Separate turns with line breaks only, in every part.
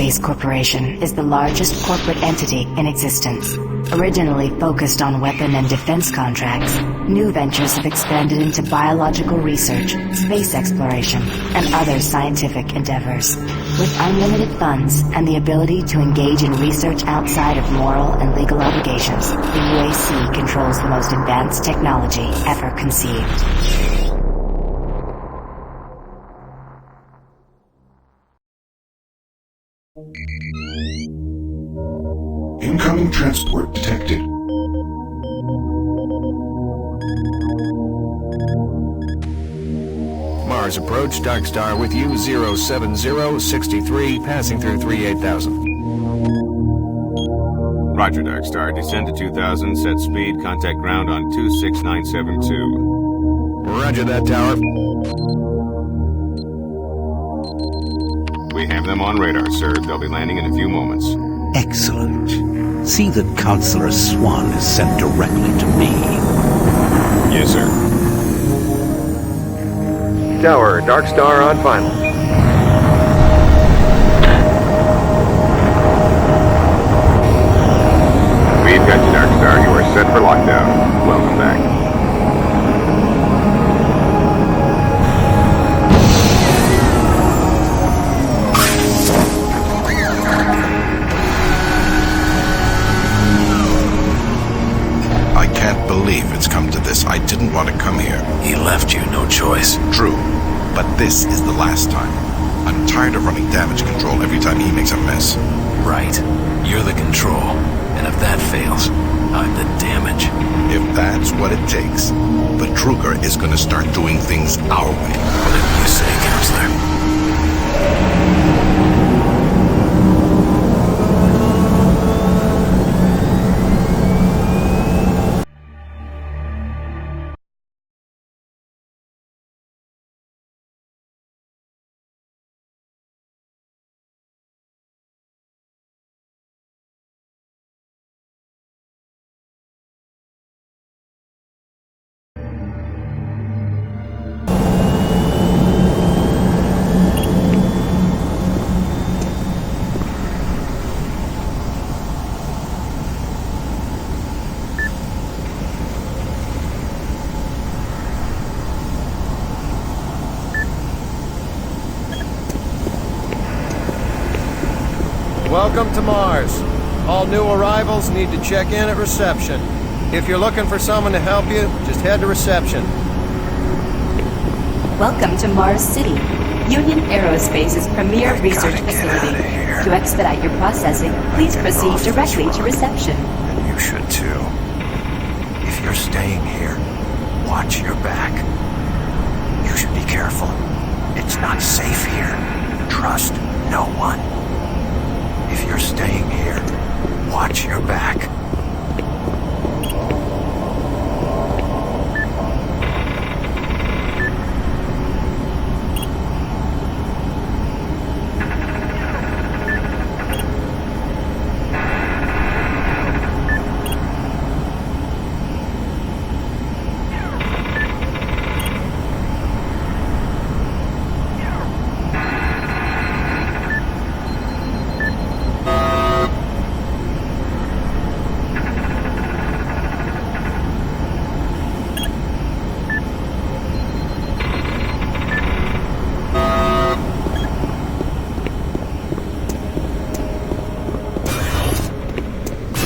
Aerospace Corporation is the largest corporate entity in existence. Originally focused on weapon and defense contracts, new ventures have expanded into biological research, space exploration, and other scientific endeavors. With unlimited funds and the ability to engage in research outside of moral and legal obligations, the UAC controls the most advanced technology ever conceived.
Incoming transport detected.
Mars approach, Dark Star with you, 07063, passing through 38,000.
Roger, Dark Star. Descend to 2000, set speed, contact ground on 26972.
Roger that, Tower.
We have them on radar, sir. They'll be landing in a few moments.
Excellent. See that Counselor Swan is sent directly to me.
Yes, sir.
Tower, Dark Star on final.
We've got you, Dark Star. You are set for lockdown. Welcome back.
I can't believe it's come to this. I didn't want to come here.
He left you no choice.
True, but this is the last time. I'm tired of running damage control every time he makes a mess.
Right. You're the control. And if that fails, I'm the damage.
If that's what it takes, the Kruger is going to start doing things our way.
Whatever you say, Counselor.
Welcome to Mars. All new arrivals need to check in at reception. If you're looking for someone to help you, just head to reception.
Welcome to Mars City, Union Aerospace's premier research facility. To expedite your processing, please proceed directly to reception.
And you should too. If you're staying here, watch your back. You should be careful. It's not safe here. Trust no one. If you're staying here, watch your back.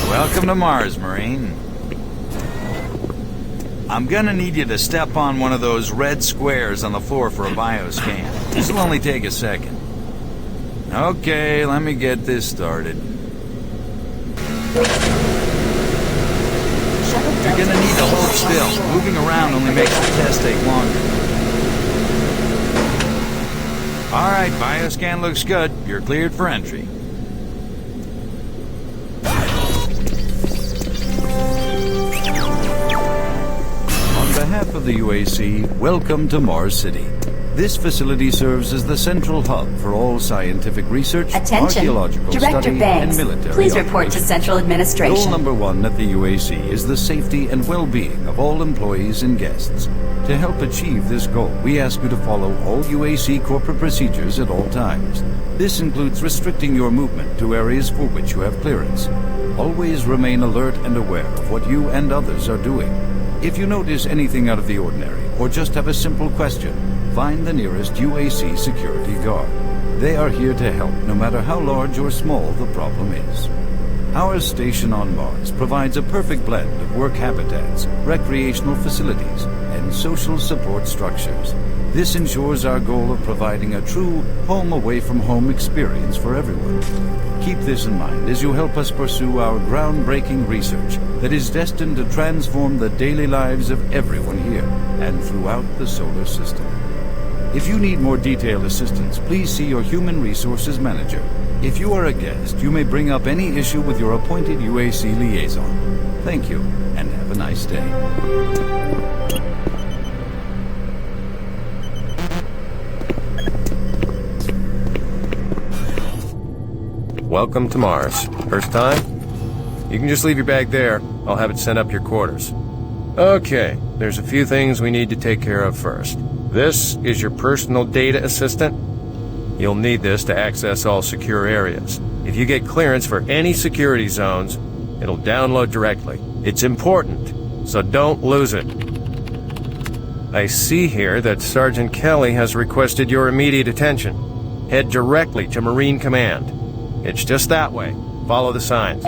Welcome to Mars, Marine. I'm gonna need you to step on one of those red squares on the floor for a bioscan. This'll only take a second. Okay, let me get this started. You're gonna need to hold still. Moving around only makes the test take longer. Alright, bioscan looks good. You're cleared for entry. On behalf of the UAC, welcome to Mars City. This facility serves as the central hub for all scientific research,
Attention.
archaeological
Director
study,
Banks,
and military
please report to
operations.
Central Administration.
Goal number 1 at the UAC is the safety and well-being of all employees and guests. To help achieve this goal, we ask you to follow all UAC corporate procedures at all times. This includes restricting your movement to areas for which you have clearance. Always remain alert and aware of what you and others are doing. If you notice anything out of the ordinary, or just have a simple question, find the nearest UAC security guard. They are here to help, no matter how large or small the problem is. Our station on Mars provides a perfect blend of work habitats, recreational facilities, and social support structures. This ensures our goal of providing a true home-away-from-home experience for everyone. Keep this in mind as you help us pursue our groundbreaking research that is destined to transform the daily lives of everyone here and throughout the solar system. If you need more detailed assistance, please see your Human Resources Manager. If you are a guest, you may bring up any issue with your appointed UAC liaison. Thank you, and have a nice day.
Welcome to Mars. First time? You can just leave your bag there. I'll have it sent up your quarters. Okay, there's a few things we need to take care of first. This is your personal data assistant. You'll need this to access all secure areas. If you get clearance for any security zones, it'll download directly. It's important, so don't lose it. I see here that Sergeant Kelly has requested your immediate attention. Head directly to Marine Command. It's just that way. Follow the signs.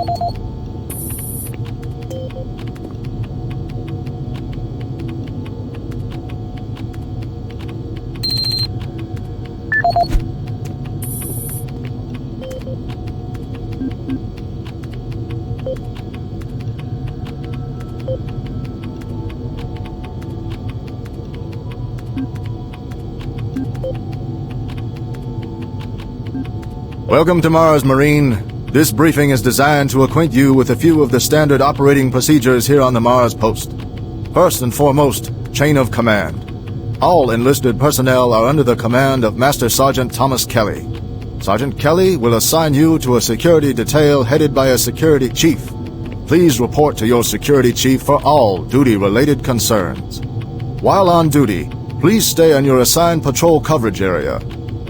Welcome to Mars, Marine. This briefing is designed to acquaint you with a few of the standard operating procedures here on the Mars post. First and foremost, chain of command. All enlisted personnel are under the command of Master Sergeant Thomas Kelly. Sergeant Kelly will assign you to a security detail headed by a security chief. Please report to your security chief for all duty-related concerns. While on duty, please stay on your assigned patrol coverage area.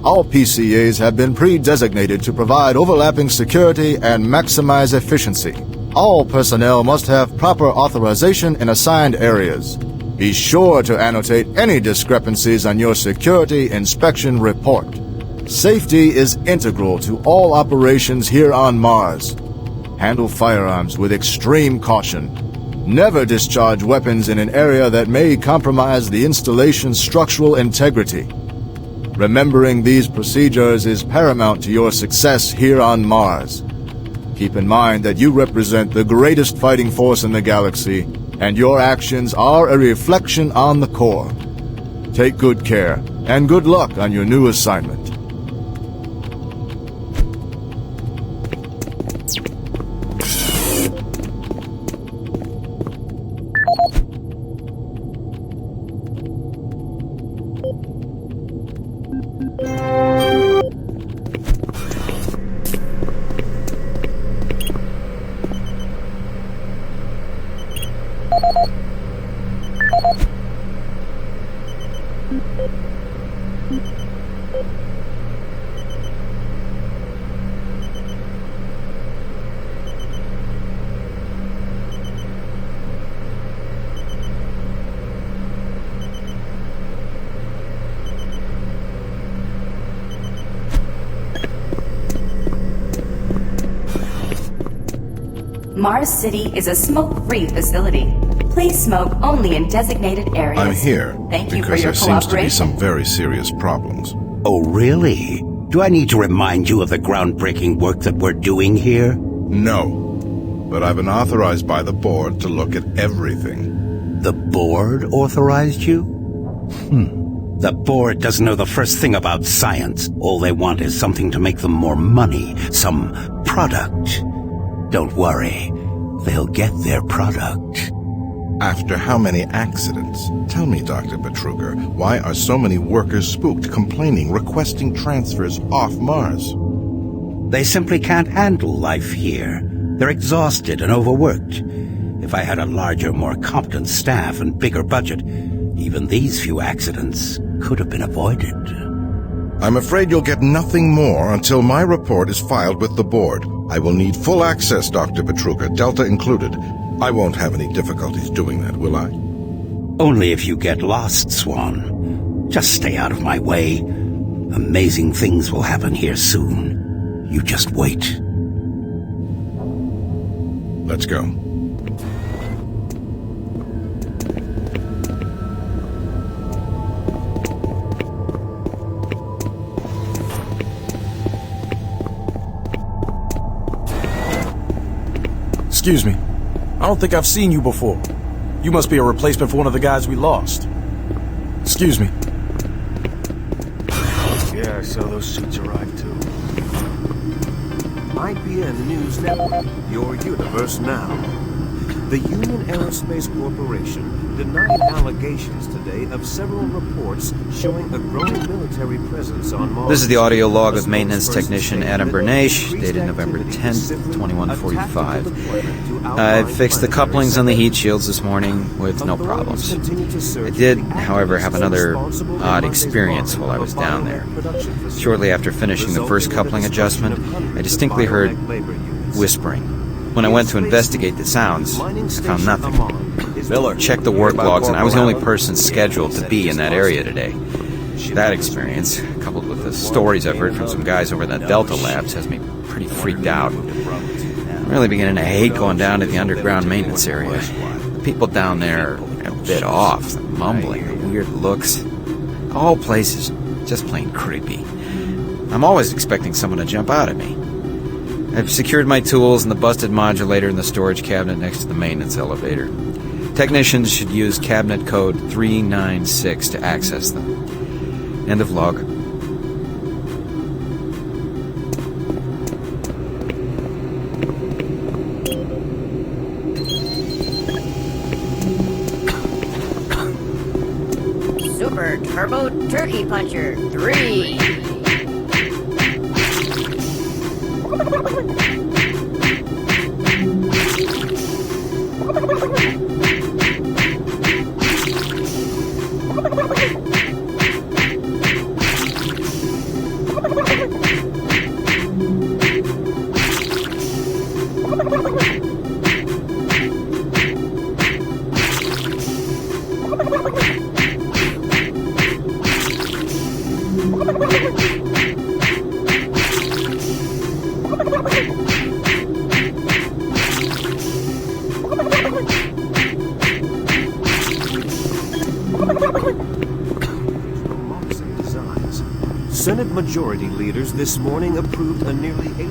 All PCAs have been pre-designated to provide overlapping security and maximize efficiency. All personnel must have proper authorization in assigned areas. Be sure to annotate any discrepancies on your security inspection report. Safety is integral to all operations here on Mars. Handle firearms with extreme caution. Never discharge weapons in an area that may compromise the installation's structural integrity. Remembering these procedures is paramount to your success here on Mars. Keep in mind that you represent the greatest fighting force in the galaxy, and your actions are a reflection on the Corps. Take good care, and good luck on your new assignment.
Mars City is a smoke-free facility. Please smoke only in designated areas.
I'm here
Thank you for
because
your
there seems to be
cooperation.
some very serious problems.
Oh, really? Do I need to remind you of the groundbreaking work that we're doing here?
No. But I've been authorized by the board to look at everything.
The board authorized you? The board doesn't know the first thing about science. All they want is something to make them more money, some product. Don't worry, they'll get their product.
After how many accidents? Tell me, Dr. Betruger, why are so many workers spooked, complaining, requesting transfers off Mars?
They simply can't handle life here. They're exhausted and overworked. If I had a larger, more competent staff and bigger budget, even these few accidents could have been avoided.
I'm afraid you'll get nothing more until my report is filed with the board. I will need full access, Dr. Betruger, Delta included. I won't have any difficulties doing that, will I?
Only if you get lost, Swan. Just stay out of my way. Amazing things will happen here soon. You just wait.
Let's go.
Excuse me. I don't think I've seen you before. You must be a replacement for one of the guys we lost. Excuse me.
Yeah, so those suits arrived too. IPN News Network, your universe now. The Union Aerospace Corporation denied allegations today of several reports showing a growing military presence on Mars.
This is the audio log of maintenance technician Adam Bernache, dated November 10th, 2145. I fixed the couplings on the heat shields this morning with no problems. I did, however, have another odd experience while I was down there. Shortly after finishing the first coupling adjustment, I distinctly heard whispering. When I went to investigate the sounds, I found nothing. Miller checked the work logs, and I was the only person scheduled to be in that area today. That experience, coupled with the stories I've heard from some guys over in the Delta labs, has me pretty freaked out. I'm really beginning to hate going down to the underground maintenance area. The people down there are a bit off, they're mumbling, the weird looks. The whole place is just plain creepy. I'm always expecting someone to jump out at me. I've secured my tools and the busted modulator in the storage cabinet next to the maintenance elevator. Technicians should use cabinet code 396 to access them. End of log.
Super Turbo Turkey Puncher 3.
Senate Majority Leaders this morning approved a nearly 80...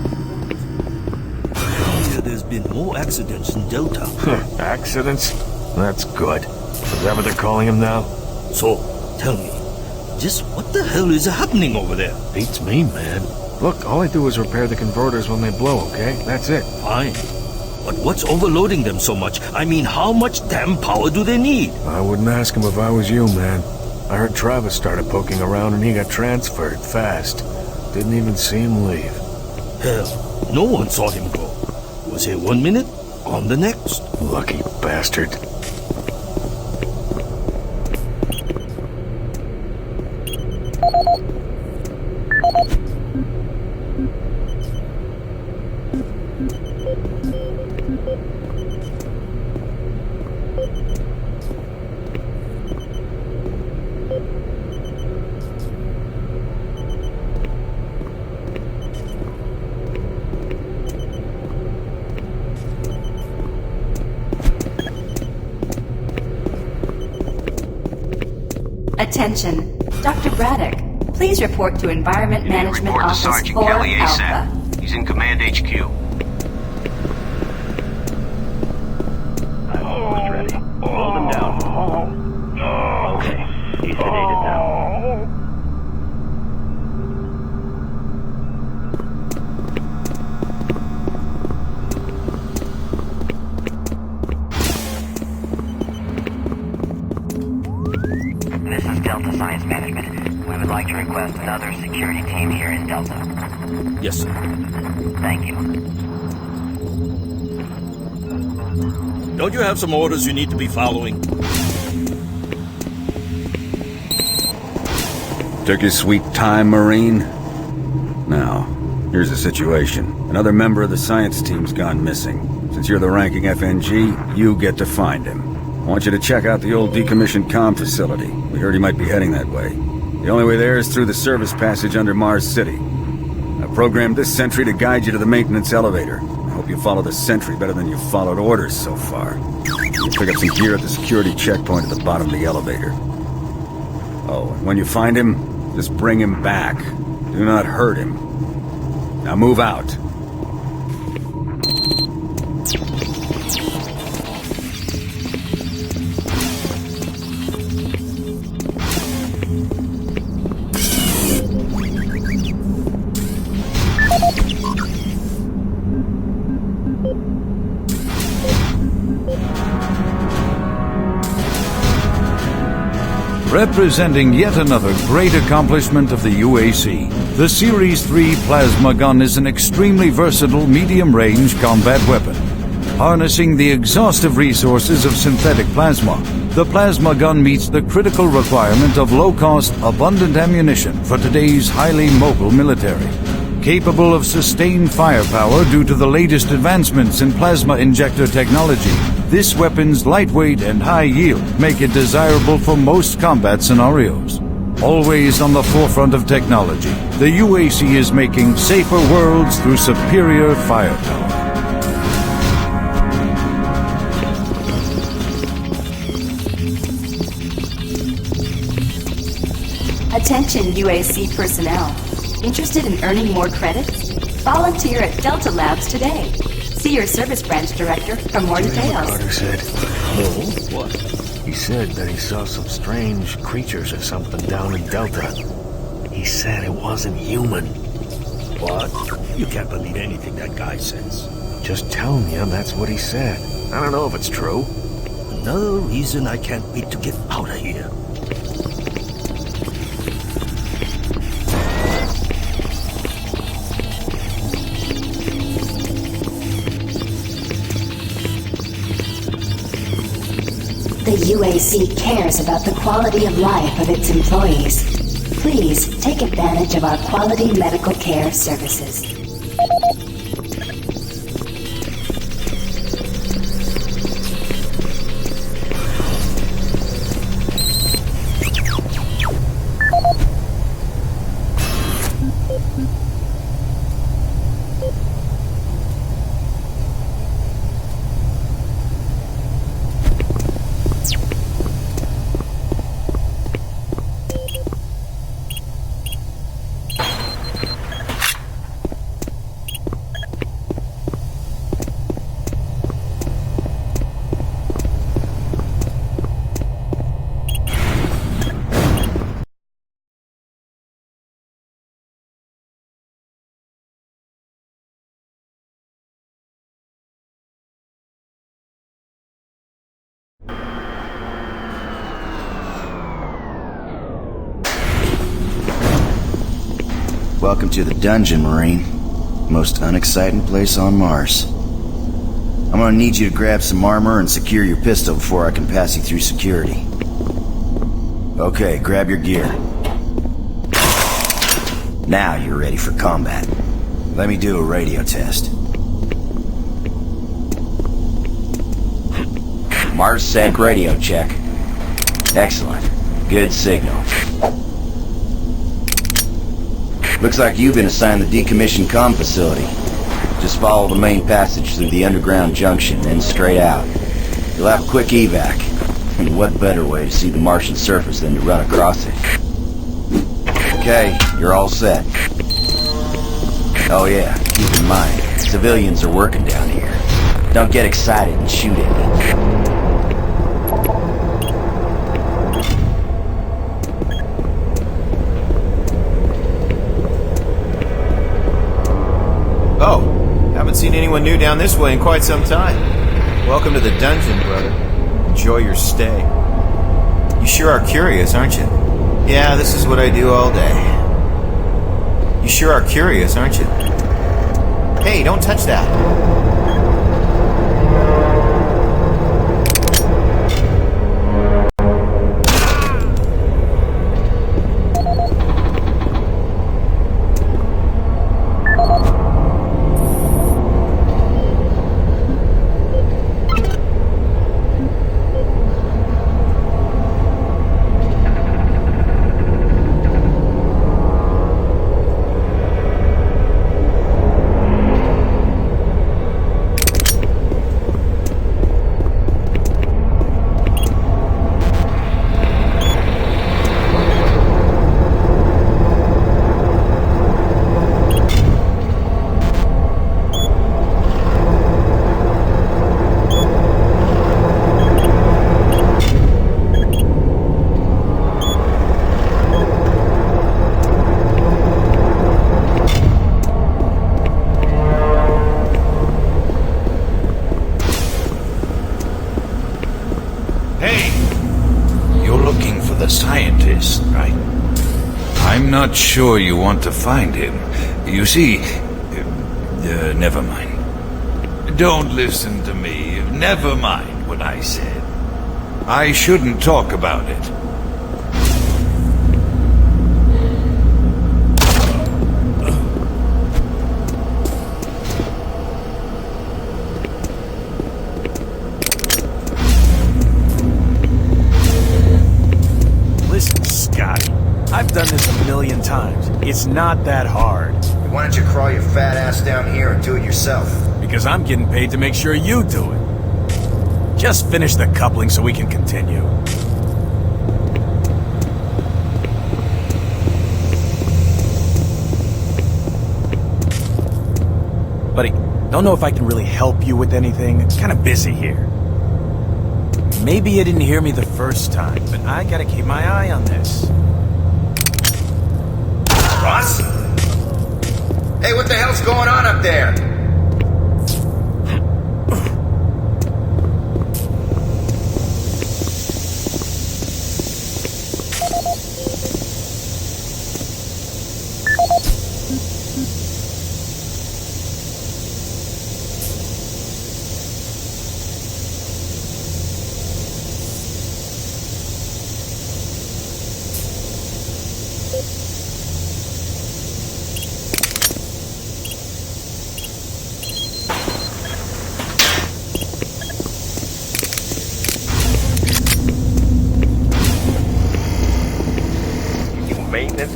There's been more accidents in Delta.
Accidents? That's good. Is that what they're calling them now?
So, tell me, just what the hell is happening over there?
Beats me, man. Look, all I do is repair the converters when they blow, okay? That's it.
Fine. But what's overloading them so much? I mean, how much damn power do they need?
I wouldn't ask him if I was you, man. I heard Travis started poking around and he got transferred fast. Didn't even see him leave.
Hell, no one saw him go. Was here 1 minute, on the next.
Lucky bastard.
Attention. Dr. Braddock, please report to Environment Management
Report to
Office
Sergeant
4
Kelly
Alpha.
ASAP. He's in Command HQ.
Almost ready. Slow them down. Okay, he's sedated now.
Delta Science Management. We would like to request another security team here in Delta.
Yes, sir.
Thank you.
Don't you have some orders you need to be following?
Took your sweet time, Marine? Now, here's the situation. Another member of the science team's gone missing. Since you're the ranking FNG, you get to find him. I want you to check out the old decommissioned comm facility. We heard he might be heading that way. The only way there is through the service passage under Mars City. I programmed this sentry to guide you to the maintenance elevator. I hope you follow the sentry better than you've followed orders so far. You pick up some gear at the security checkpoint at the bottom of the elevator. Oh, and when you find him, just bring him back. Do not hurt him. Now move out. Representing yet another great accomplishment of the UAC, the Series 3 plasma gun is an extremely versatile medium-range combat weapon. Harnessing the exhaustive resources of synthetic plasma, the plasma gun meets the critical requirement of low-cost, abundant ammunition for today's highly mobile military. Capable of sustained firepower due to the latest advancements in plasma injector technology, this weapon's lightweight and high yield make it desirable for most combat scenarios. Always on the forefront of technology, the UAC is making safer worlds through superior firepower.
Attention UAC personnel. Interested in earning more credits? Volunteer at Delta Labs today. See your service branch director for more details.
Carter said. Oh, what? He said that he saw some strange creatures or something down in Delta. He said it wasn't human.
What? You can't believe anything that guy says.
Just telling you, that's what he said. I don't know if it's true.
Another reason I can't wait to get out of here.
The UAC cares about the quality of life of its employees. Please take advantage of our quality medical care services.
Welcome to the dungeon, Marine. Most unexciting place on Mars. I'm gonna need you to grab some armor and secure your pistol before I can pass you through security. Okay, grab your gear. Now you're ready for combat. Let me do a radio test. MarsSec radio check. Excellent. Good signal. Looks like you've been assigned the decommissioned comm facility. Just follow the main passage through the underground junction, then straight out. You'll have a quick evac. And what better way to see the Martian surface than to run across it? Okay, you're all set. Oh yeah, keep in mind, civilians are working down here. Don't get excited and shoot at me.
Oh, haven't seen anyone new down this way in quite some time. Welcome to the dungeon, brother. Enjoy your stay. You sure are curious, aren't you? Yeah, this is what I do all day. You sure are curious, aren't you? Hey, don't touch that.
Not sure you want to find him. You see, never mind. Don't listen to me. Never mind what I said. I shouldn't talk about it.
Listen, Scotty. I've done this a million times. It's not that hard.
Why don't you crawl your fat ass down here and do it yourself?
Because I'm getting paid to make sure you do it. Just finish the coupling so we can continue. Buddy, don't know if I can really help you with anything. It's kind of busy here. Maybe you didn't hear me the first time, but I gotta keep my eye on this.
Ross? Hey, what the hell's going on up there?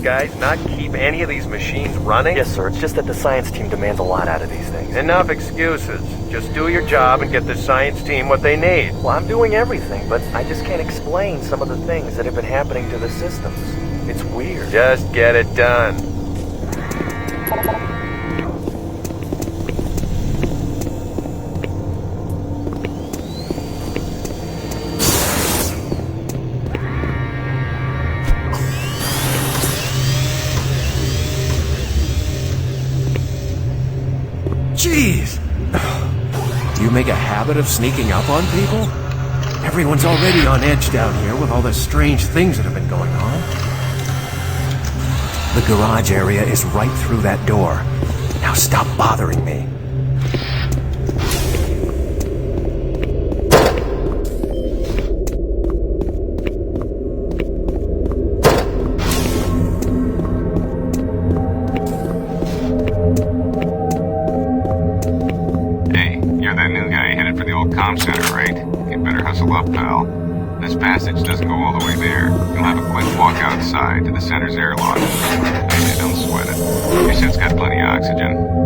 Guys, not keep any of these machines running?
Yes, sir. It's just that the science team demands a lot out of these things.
Enough excuses. Just do your job and get the science team what they need.
Well, I'm doing everything, but I just can't explain some of the things that have been happening to the systems. It's weird.
Just get it done.
Jeez! Do you make a habit of sneaking up on people? Everyone's already on edge down here with all the strange things that have been going on. The garage area is right through that door. Now stop bothering me.
comm center, right? You better hustle up, pal. This passage doesn't go all the way there. You'll have a quick walk outside to the center's airlock. Hey, don't sweat it. Your suit's got plenty of oxygen.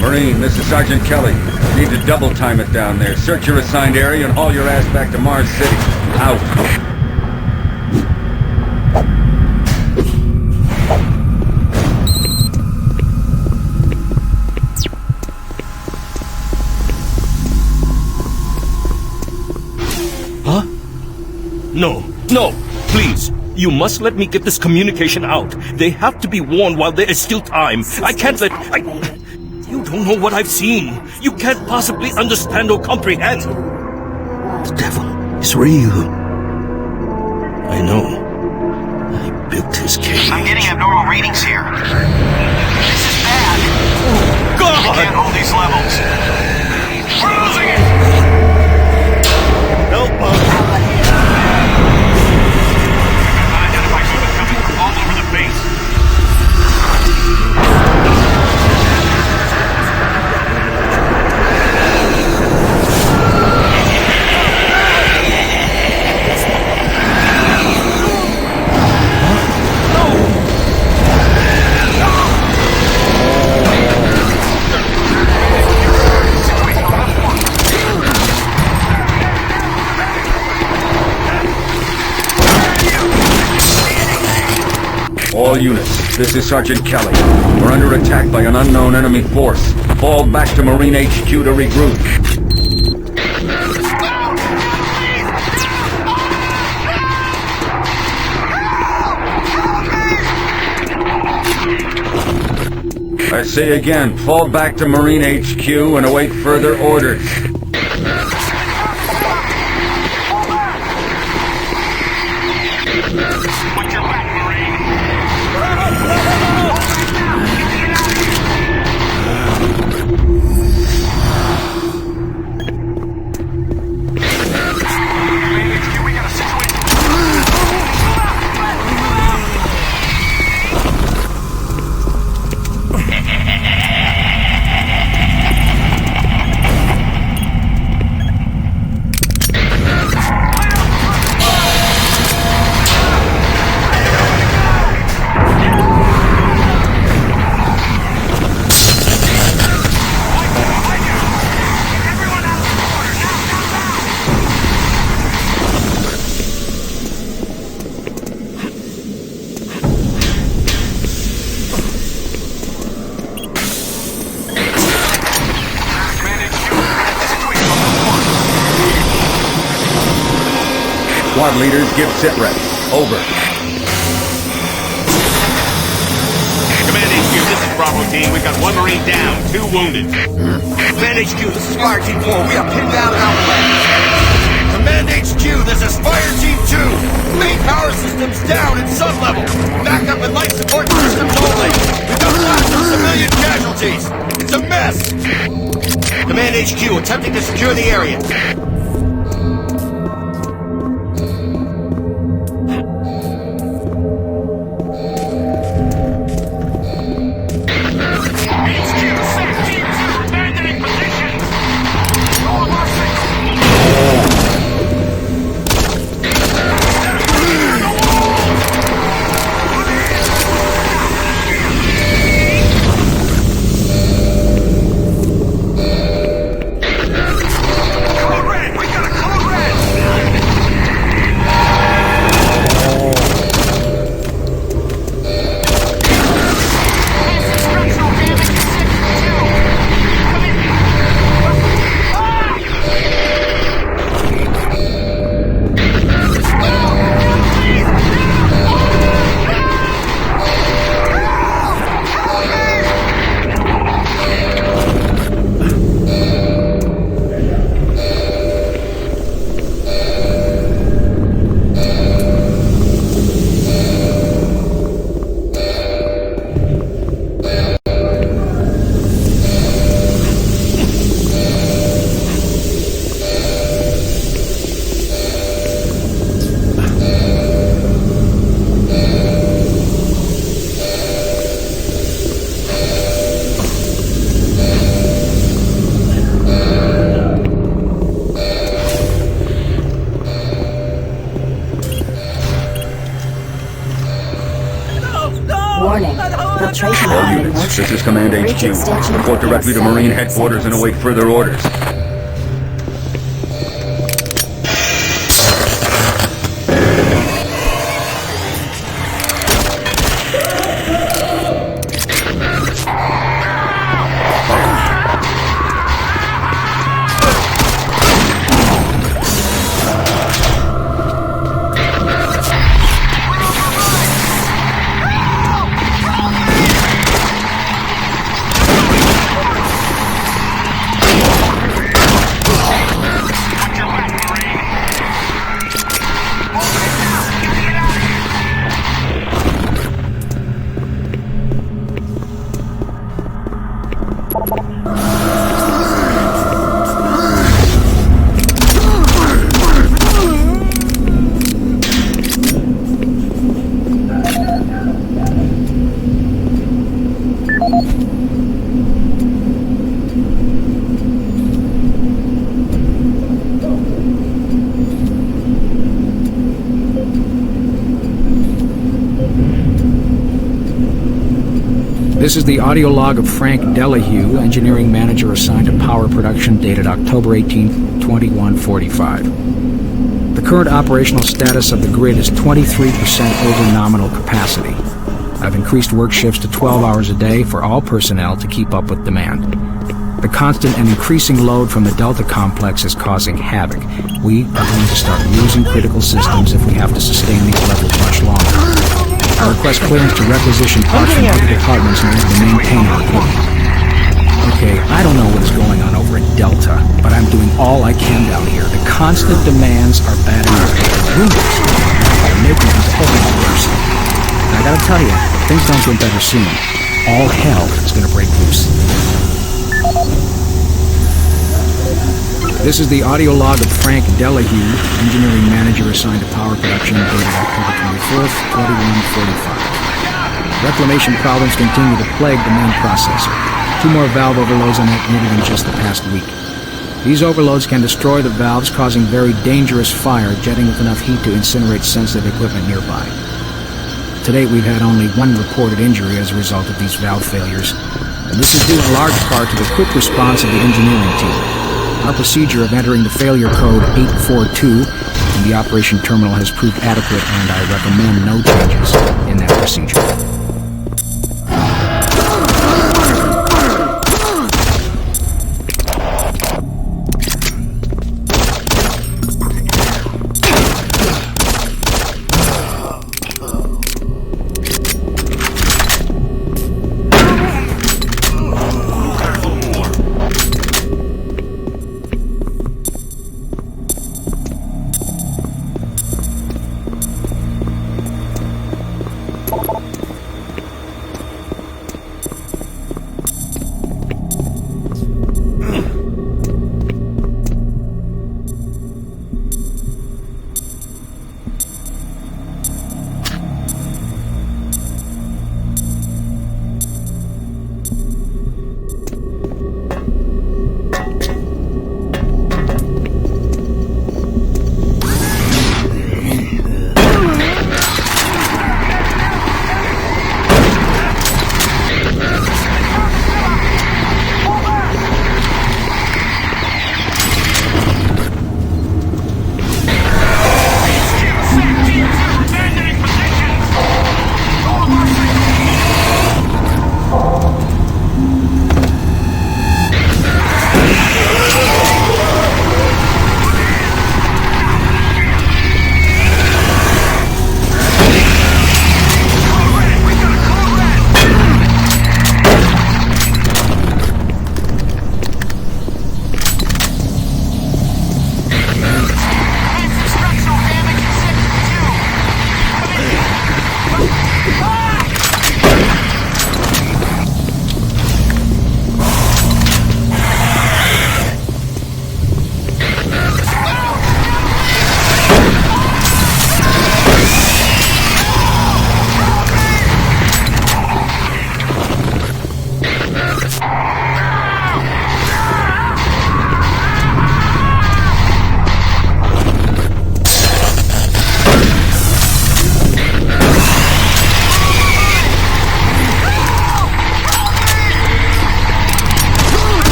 Marine, this is Sergeant Kelly. Need to double time it down there. Search your assigned area and haul your ass back to Mars City. Out.
Huh? No, no, please. You must let me get this communication out. They have to be warned while there is still time. I can't let... You don't know what I've seen. You can't possibly understand or comprehend. The devil is real. I know. I built his cage.
I'm getting abnormal readings here. This is bad.
Oh, God!
I can't hold these levels. We're losing it!
Help us!
Identify something coming from all over the base.
All units, this is Sergeant Kelly. We're under attack by an unknown enemy force. Fall back to Marine HQ to regroup. I say again, fall back to Marine HQ and await further orders. Squad leaders, give sitrep. Over.
Command HQ, this is Bravo Team. We've got 1 Marine down, 2 wounded.
Command HQ, this is Fire Team 4. We are pinned down and outflanked. Command HQ, this is Fire Team 2. Main power systems down at sub-level. Backup and life support systems only. We've got lots of civilian casualties. It's a mess. Command HQ, attempting to secure the area.
Warning. Filtration
All
on in
units,
motion.
this is Command
Bridge
HQ.
extension
Report directly to Marine Headquarters and await further orders.
This is the audio log of Frank Delahue, engineering manager assigned to power production, dated October 18, 2145. The current operational status of the grid is 23% over nominal capacity. I've increased work shifts to 12 hours a day for all personnel to keep up with demand. The constant and increasing load from the Delta complex is causing havoc. We are going to start losing critical systems if we have to sustain these levels much longer. I request clearance to requisition parts from other departments in order to maintain our equipment. Okay, I don't know what is going on over at Delta, but I'm doing all I can down here. The constant demands are bad enough. Windows are making these totally worse. And I gotta tell you, if things don't get better soon, all hell is gonna break loose. This is the audio log of Frank Delahue, engineering manager assigned to power production, dated October 24th, 2145. Reclamation problems continue to plague the main processor. 2 more valve overloads on that unit in just the past week. These overloads can destroy the valves, causing very dangerous fire, jetting with enough heat to incinerate sensitive equipment nearby. To date, we've had only 1 reported injury as a result of these valve failures, and this is due in large part to the quick response of the engineering team. Our procedure of entering the failure code 842 in the operation terminal has proved adequate, and I recommend no changes in that procedure.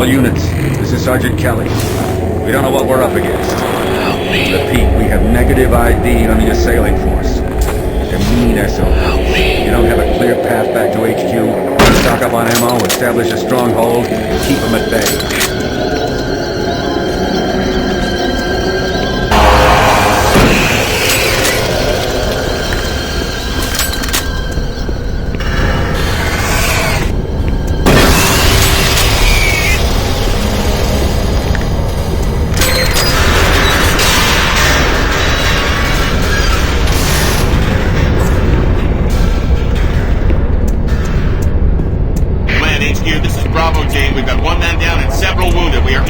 All units, this is Sergeant Kelly. We don't know what we're up against. Repeat, we have negative ID on the assailing force. They're mean SOBs. You don't have a clear path back to HQ. Stock up on ammo, establish a stronghold, and keep them at bay.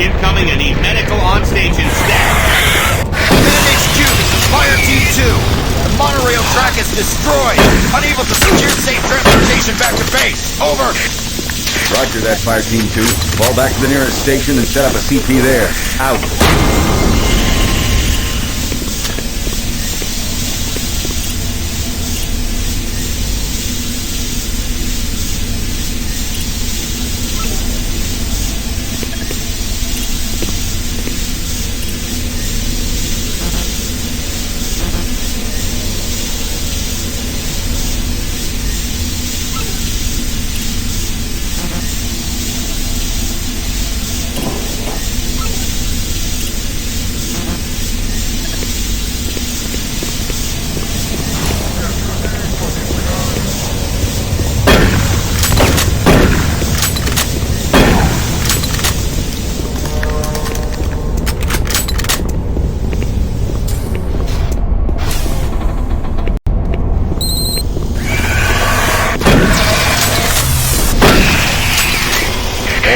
Incoming and need medical on station staff.
Command HQ, this is Fire Team 2. The monorail track is destroyed. Unable to secure safe transportation back to base. Over.
Roger that, Fire Team 2. Fall back to the nearest station and set up a CP there. Out.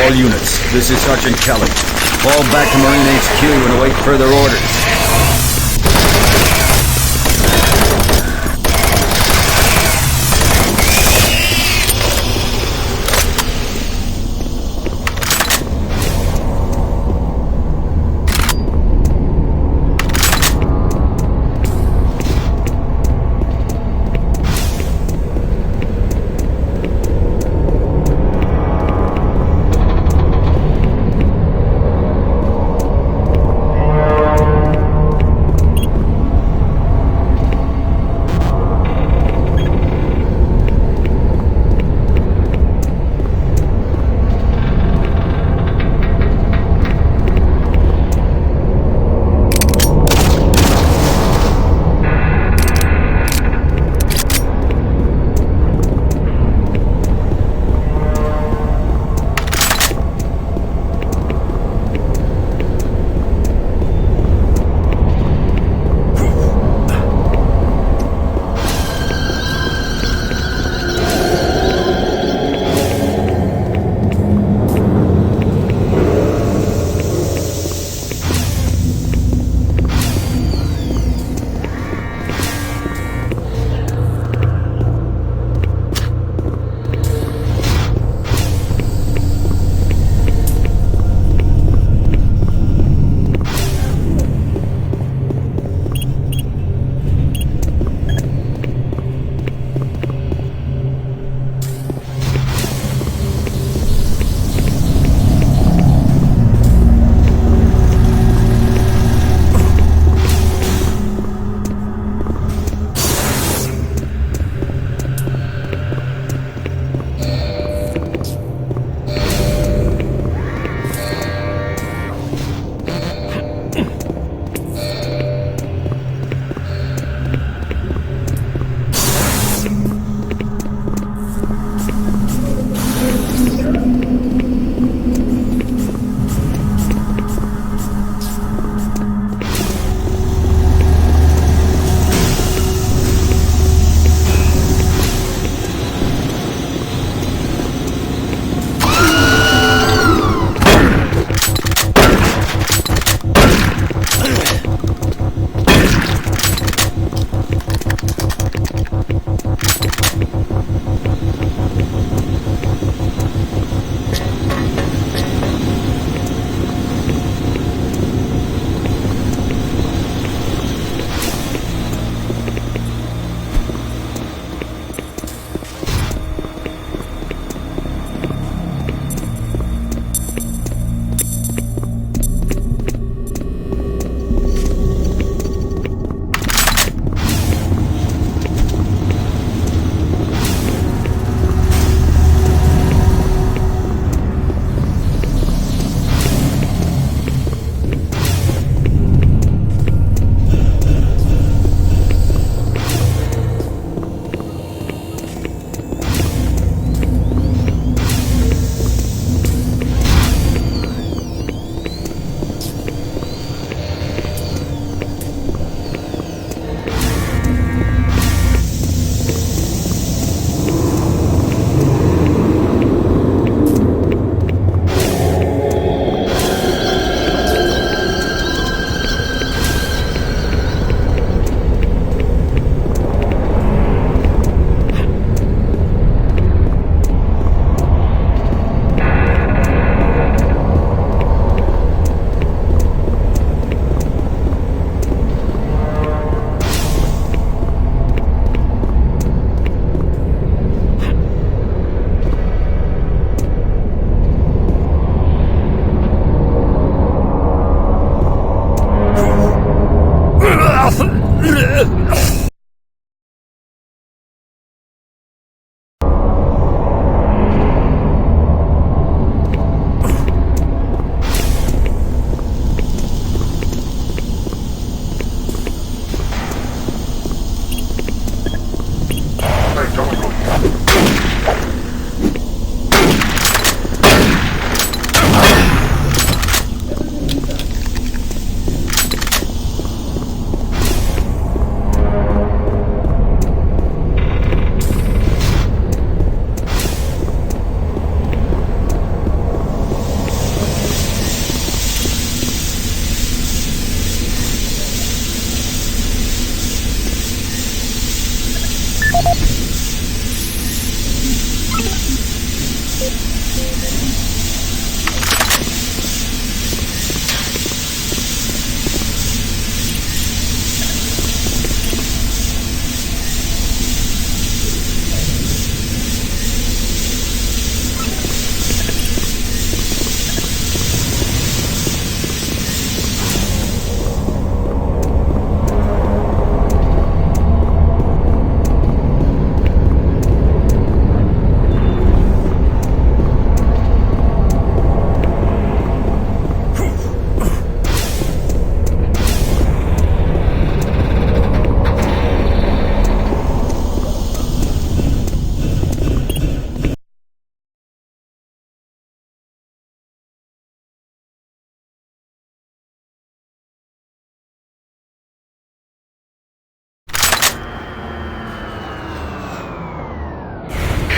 All units, this is Sergeant Kelly. Fall back to Marine HQ and await further orders.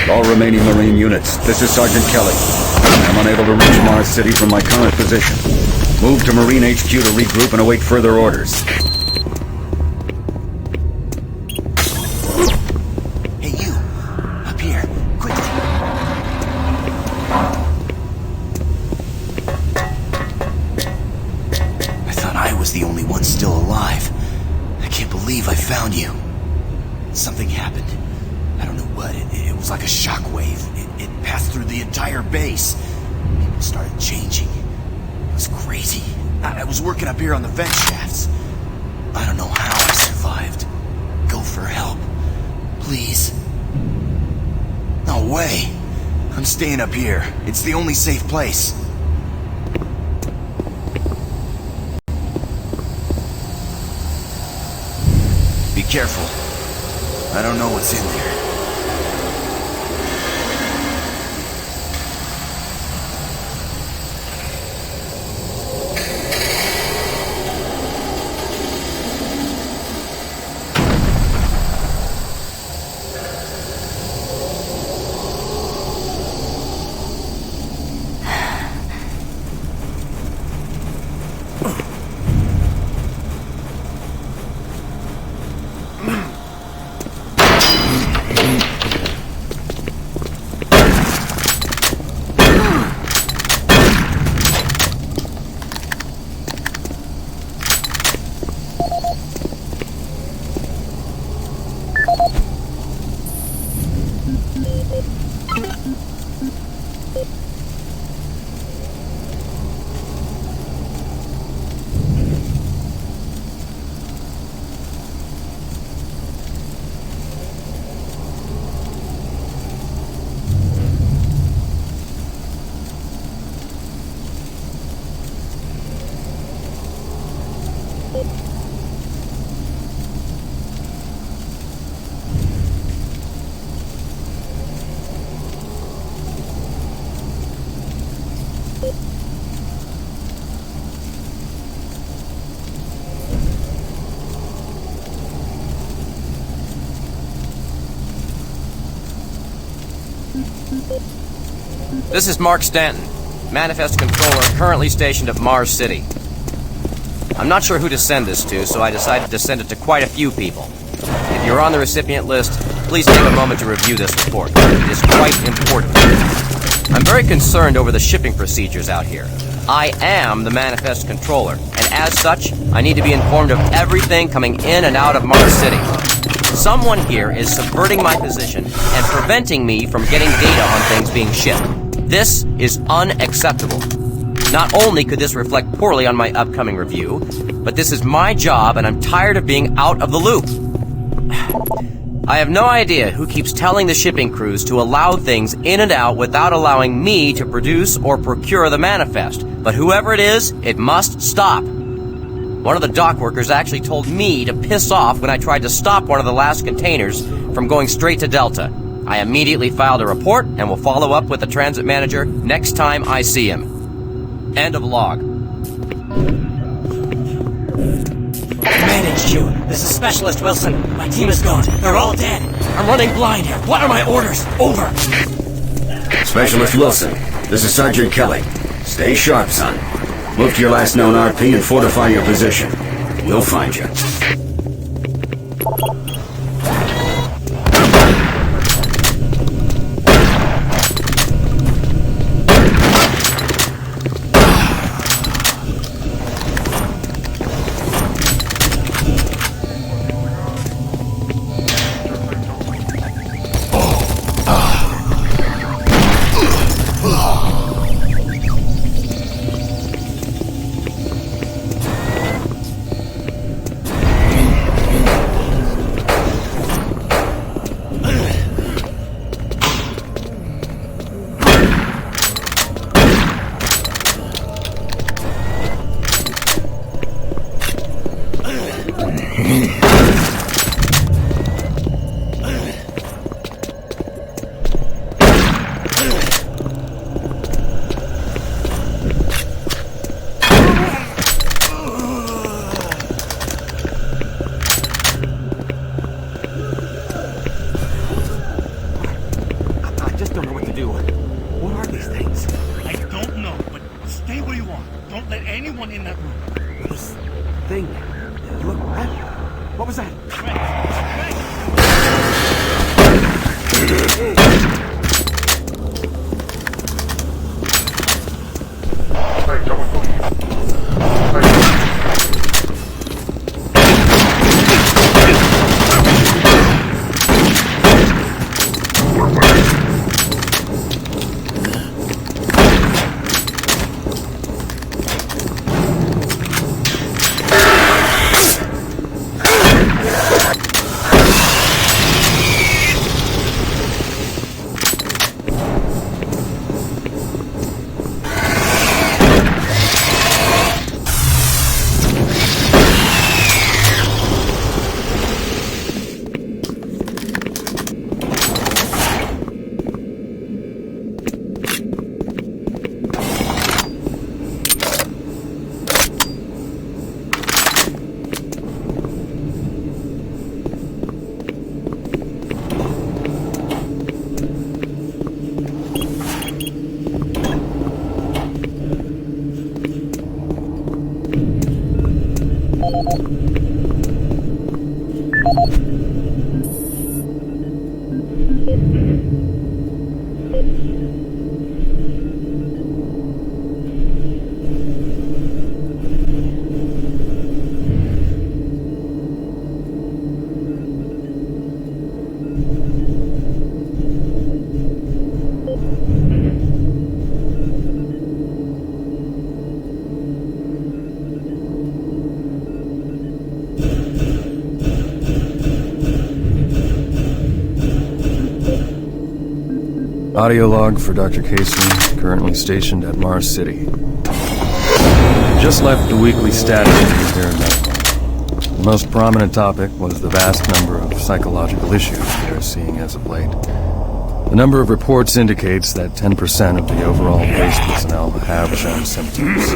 All remaining Marine units, this is Sergeant Kelly. I'm unable to reach Mars City from my current position. Move to Marine HQ to regroup and await further orders.
Hey, you! Up here, quickly! I thought I was the only one still alive. I can't believe I found you. Something happened. I don't know what. It was like a shockwave. It passed through the entire base. People started changing. It was crazy. I was working up here on the vent shafts. I don't know how I survived. Go for help. Please. No way. I'm staying up here. It's the only safe place. Be careful. I don't know what's in there.
This is Mark Stanton, Manifest Controller, currently stationed at Mars City. I'm not sure who to send this to, so I decided to send it to quite a few people. If you're on the recipient list, please take a moment to review this report. It is quite important. I'm very concerned over the shipping procedures out here. I am the Manifest Controller, and as such, I need to be informed of everything coming in and out of Mars City. Someone here is subverting my position and preventing me from getting data on things being shipped. This is unacceptable. Not only could this reflect poorly on my upcoming review, but this is my job and I'm tired of being out of the loop. I have no idea who keeps telling the shipping crews to allow things in and out without allowing me to produce or procure the manifest, but whoever it is, it must stop. One of the dock workers actually told me to piss off when I tried to stop one of the last containers from going straight to Delta. I immediately filed a report and will follow up with the transit manager next time I see him. End of log.
Command HQ, this is Specialist Wilson. My team is gone. They're all dead. I'm running blind here. What are my orders? Over.
Specialist Wilson, this is Sergeant Kelly. Stay sharp, son. Move to your last known RP and fortify your position. We'll find you.
do? What are these things?
I don't know, but stay where you are. Don't let anyone in that room.
This thing. Look, what was that?
Audio log for Dr. Casey, currently stationed at Mars City. Just left the weekly status of their medical. The most prominent topic was the vast number of psychological issues they're seeing as of late. The number of reports indicates that 10% of the overall base personnel have shown symptoms.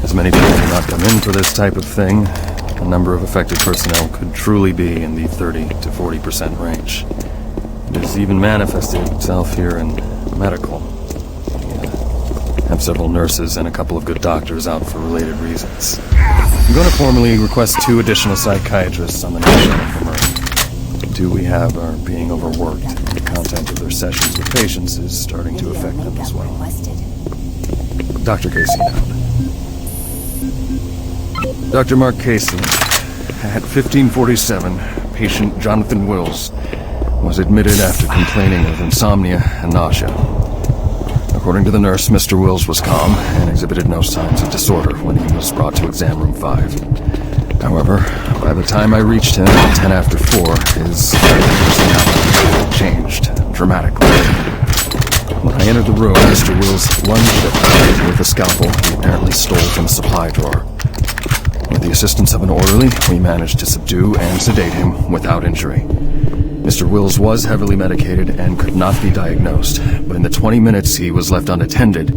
As many people do not come in for this type of thing, the number of affected personnel could truly be in the 30 to 40% range. It has even manifested itself here in medical. We have several nurses and a couple of good doctors out for related reasons. I'm going to formally request 2 additional psychiatrists on the next shuttle from Earth. The 2 we have are being overworked. The content of their sessions with patients is starting to affect them as well. Dr. Casey now. Dr. Mark Casey, at 1547, patient Jonathan Wills was admitted after complaining of insomnia and nausea. According to the nurse, Mr. Wills was calm and exhibited no signs of disorder when he was brought to exam room 5. However, by the time I reached him at 10 after 4, his personality changed dramatically. When I entered the room, Mr. Wills lunged at me with a scalpel he apparently stole from the supply drawer. With the assistance of an orderly, we managed to subdue and sedate him without injury. Mr. Wills was heavily medicated and could not be diagnosed, but in the 20 minutes he was left unattended,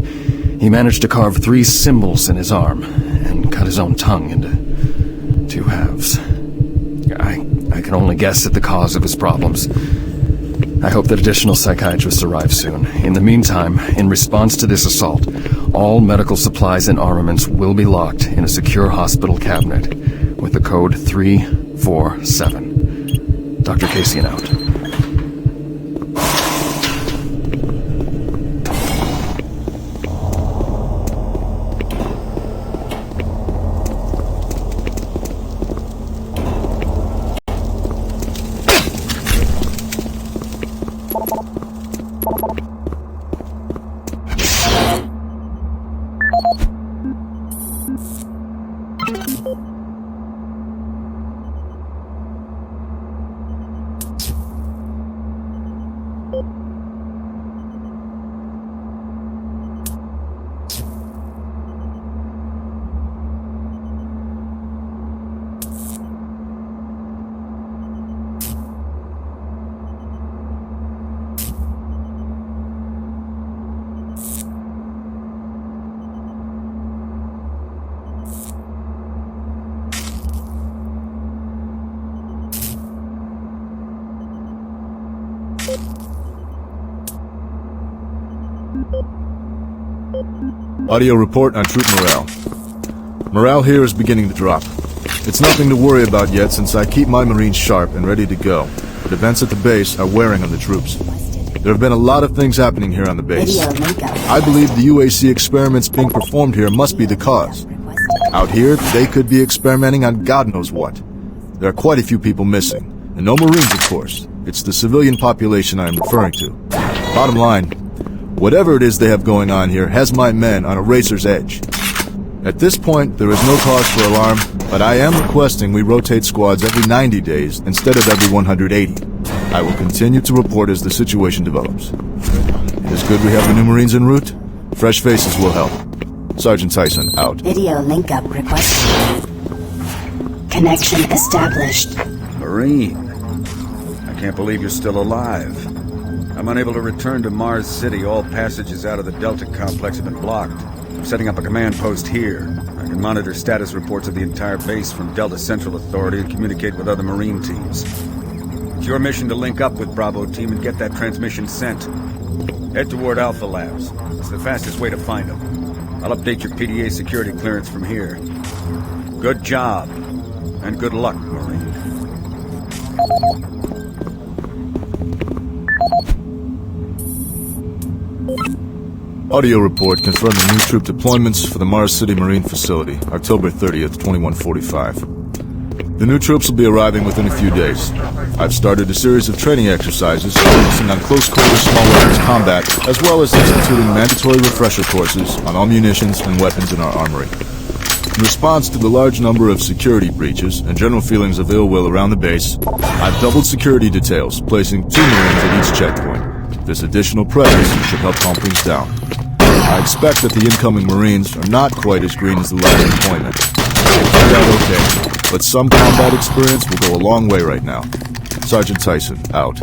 he managed to carve 3 symbols in his arm and cut his own tongue into 2 halves. I can only guess at the cause of his problems. I hope that additional psychiatrists arrive soon. In the meantime, in response to this assault, all medical supplies and armaments will be locked in a secure hospital cabinet with the code 347. Dr. Casey out.
Audio report on troop morale. Morale here is beginning to drop. It's nothing to worry about yet since I keep my Marines sharp and ready to go, but events at the base are wearing on the troops. There have been a lot of things happening here on the base. I believe the UAC experiments being performed here must be the cause. Out here, they could be experimenting on God knows what. There are quite a few people missing, and no Marines, of course. It's the civilian population I am referring to. Bottom line, whatever it is they have going on here has my men on a razor's edge. At this point, there is no cause for alarm, but I am requesting we rotate squads every 90 days instead of every 180. I will continue to report as the situation develops. It is good we have the new Marines en route. Fresh faces will help. Sergeant Tyson, out.
Video link up requested. Connection established.
Marine. I can't believe you're still alive. I'm unable to return to Mars City. All passages out of the Delta complex have been blocked. I'm setting up a command post here. I can monitor status reports of the entire base from Delta Central Authority and communicate with other Marine teams. It's your mission to link up with Bravo Team and get that transmission sent. Head toward Alpha Labs. It's the fastest way to find them. I'll update your PDA security clearance from here. Good job. And good luck, Marine.
Audio report confirming new troop deployments for the Mars City Marine Facility, October 30th, 2145. The new troops will be arriving within a few days. I've started a series of training exercises focusing on close-quarter small weapons combat, as well as instituting mandatory refresher courses on all munitions and weapons in our armory. In response to the large number of security breaches and general feelings of ill will around the base, I've doubled security details, placing 2 Marines at each checkpoint. This additional presence should help calm things down. I expect that the incoming Marines are not quite as green as the last deployment. They turned out okay, but some combat experience will go a long way right now. Sergeant Tyson, out.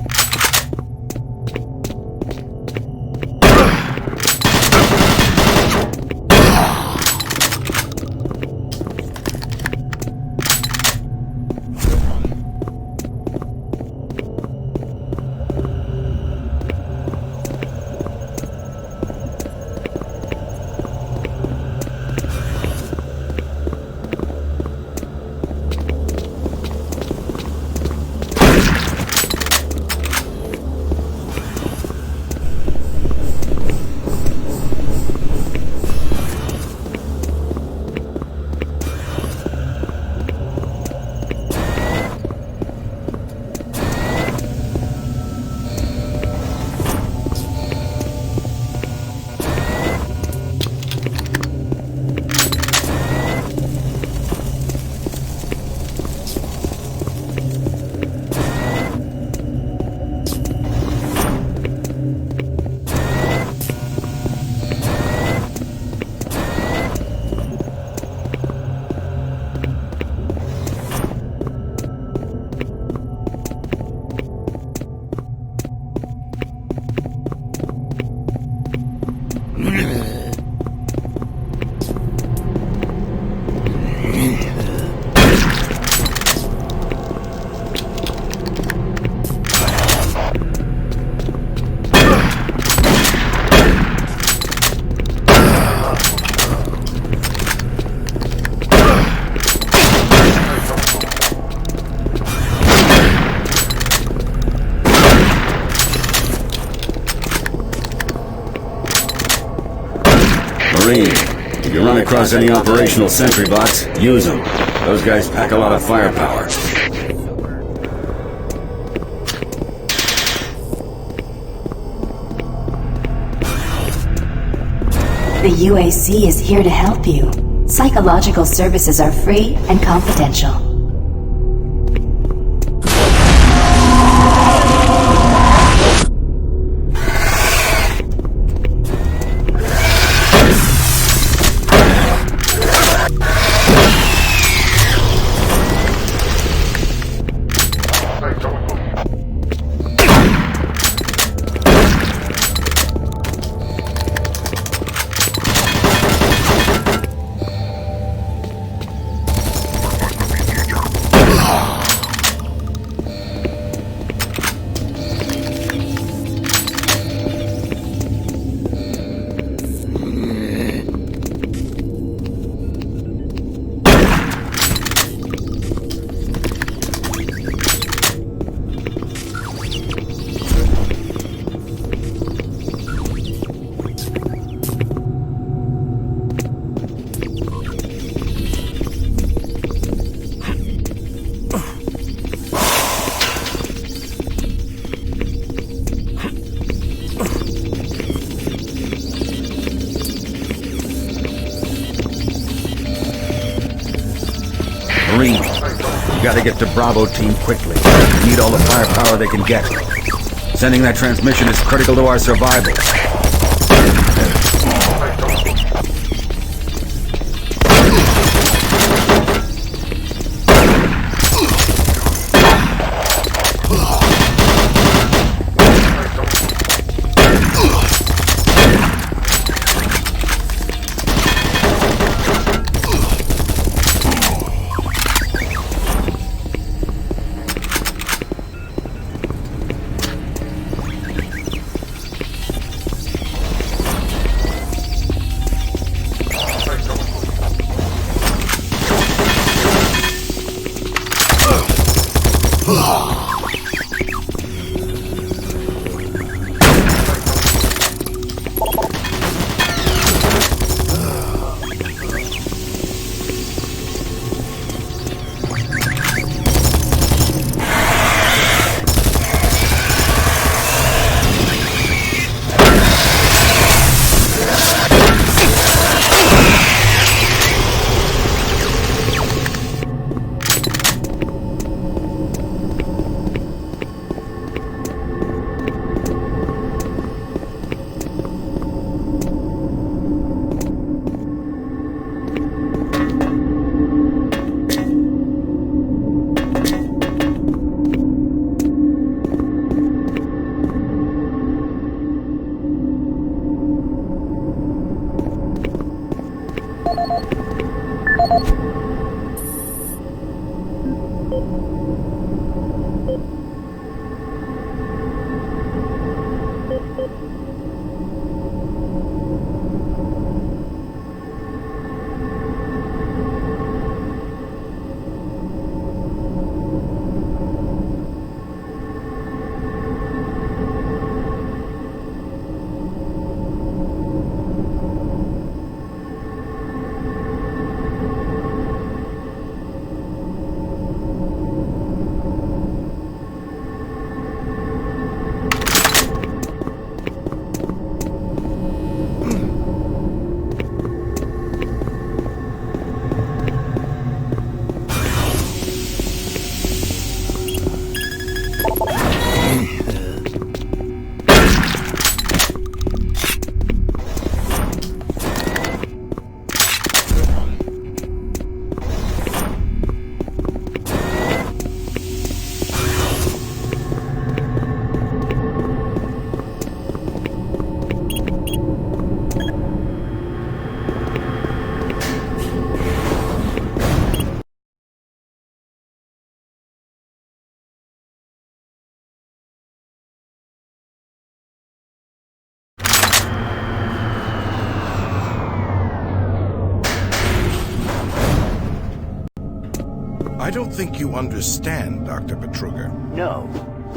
If you run across any operational sentry bots, use them. Those guys pack a lot of firepower.
The UAC is here to help you. Psychological services are free and confidential.
We gotta get to Bravo team quickly. They need all the firepower they can get. Sending that transmission is critical to our survival.
I don't think you understand, Dr. Betruger.
No,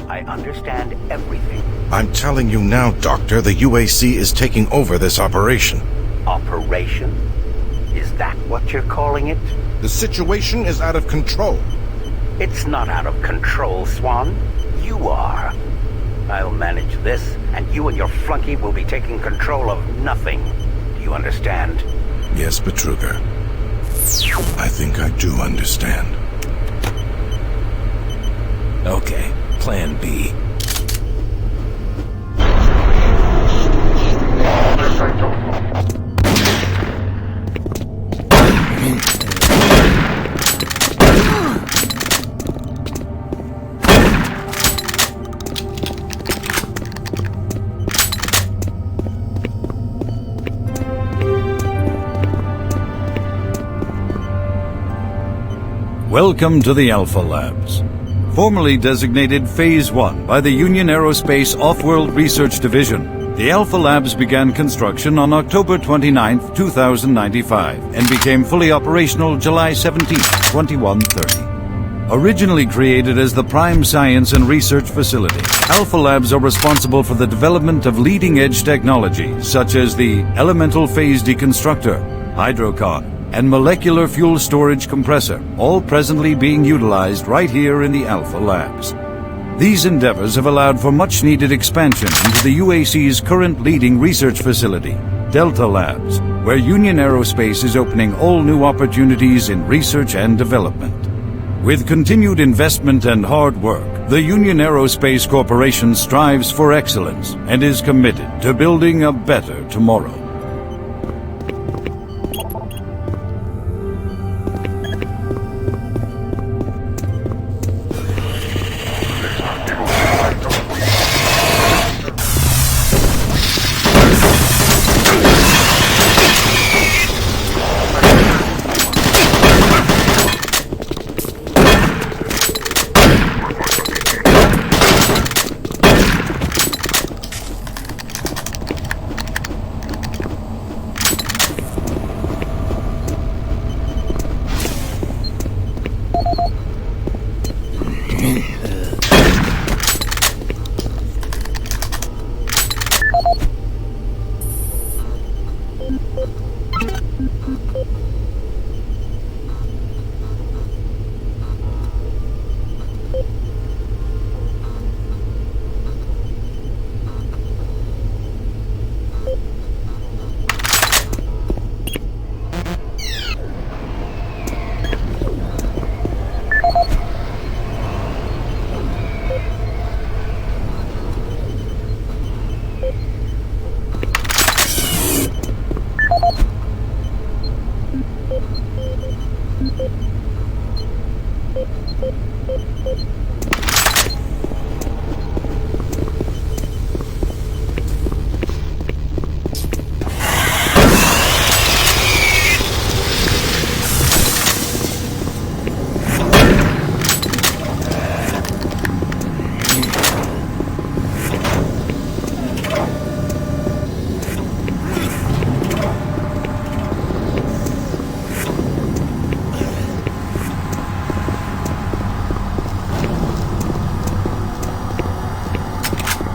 I understand everything.
I'm telling you now, Doctor, the UAC is taking over this operation.
Operation? Is that what you're calling it?
The situation is out of control.
It's not out of control, Swan. You are. I'll manage this, and you and your flunky will be taking control of nothing. Do you understand?
Yes, Betruger. I think I do understand.
Okay, Plan B.
Welcome to the Alpha Labs. Formerly designated Phase 1 by the Union Aerospace Off-World Research Division, the Alpha Labs began construction on October 29, 2095, and became fully operational July 17, 2130. Originally created as the Prime Science and Research Facility, Alpha Labs are responsible for the development of leading-edge technology such as the Elemental Phase Deconstructor, Hydrocon, and Molecular Fuel Storage Compressor, all presently being utilized right here in the Alpha Labs. These endeavors have allowed for much-needed expansion into the UAC's current leading research facility, Delta Labs, where Union Aerospace is opening all new opportunities in research and development. With continued investment and hard work, the Union Aerospace Corporation strives for excellence and is committed to building a better tomorrow.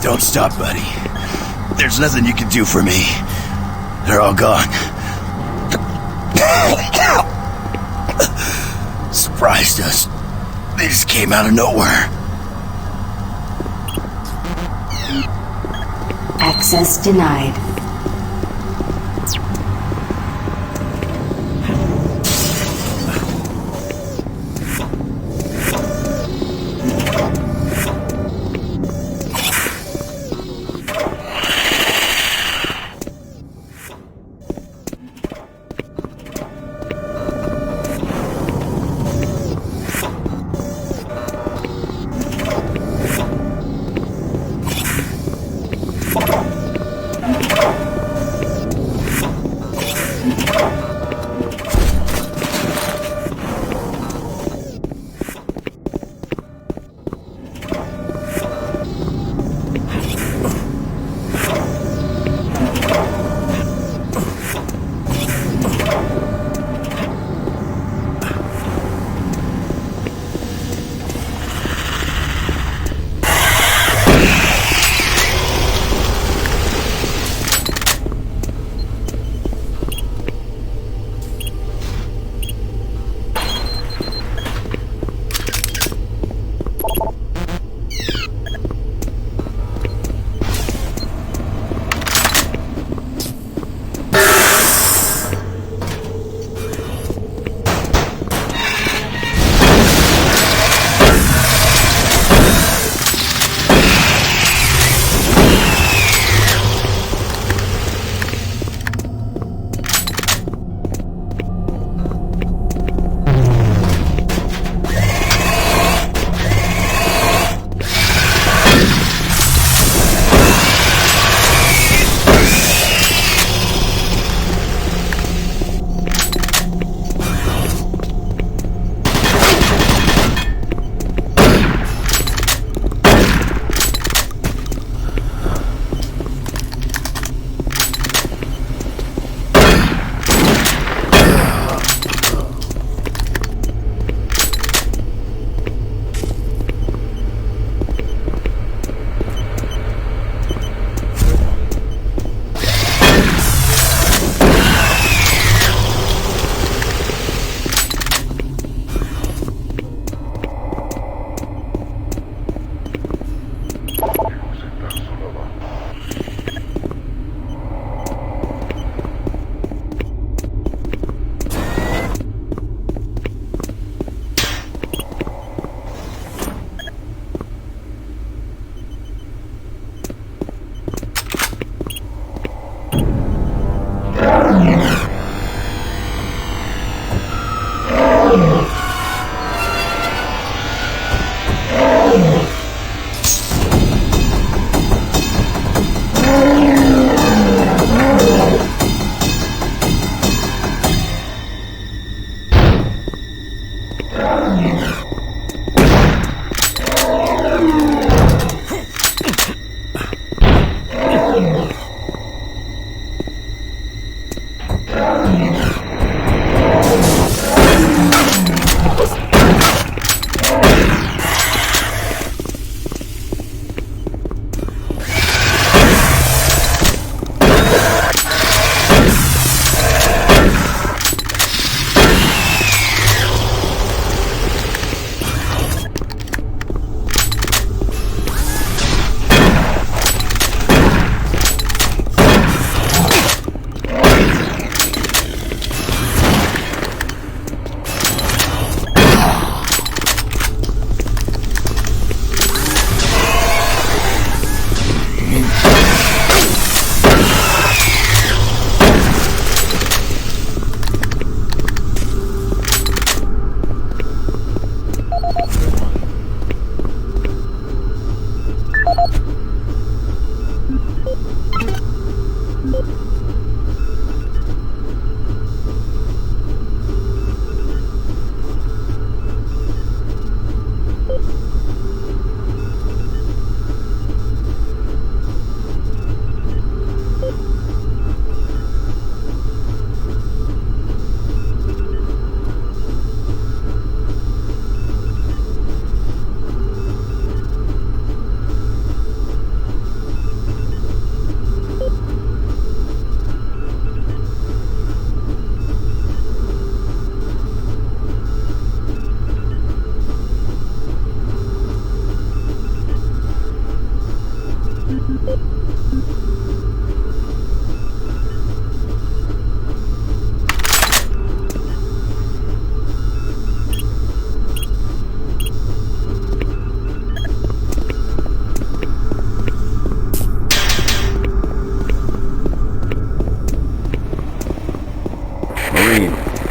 Don't stop, buddy. There's nothing you can do for me. They're all gone. Surprised us. They just came out of nowhere.
Access denied.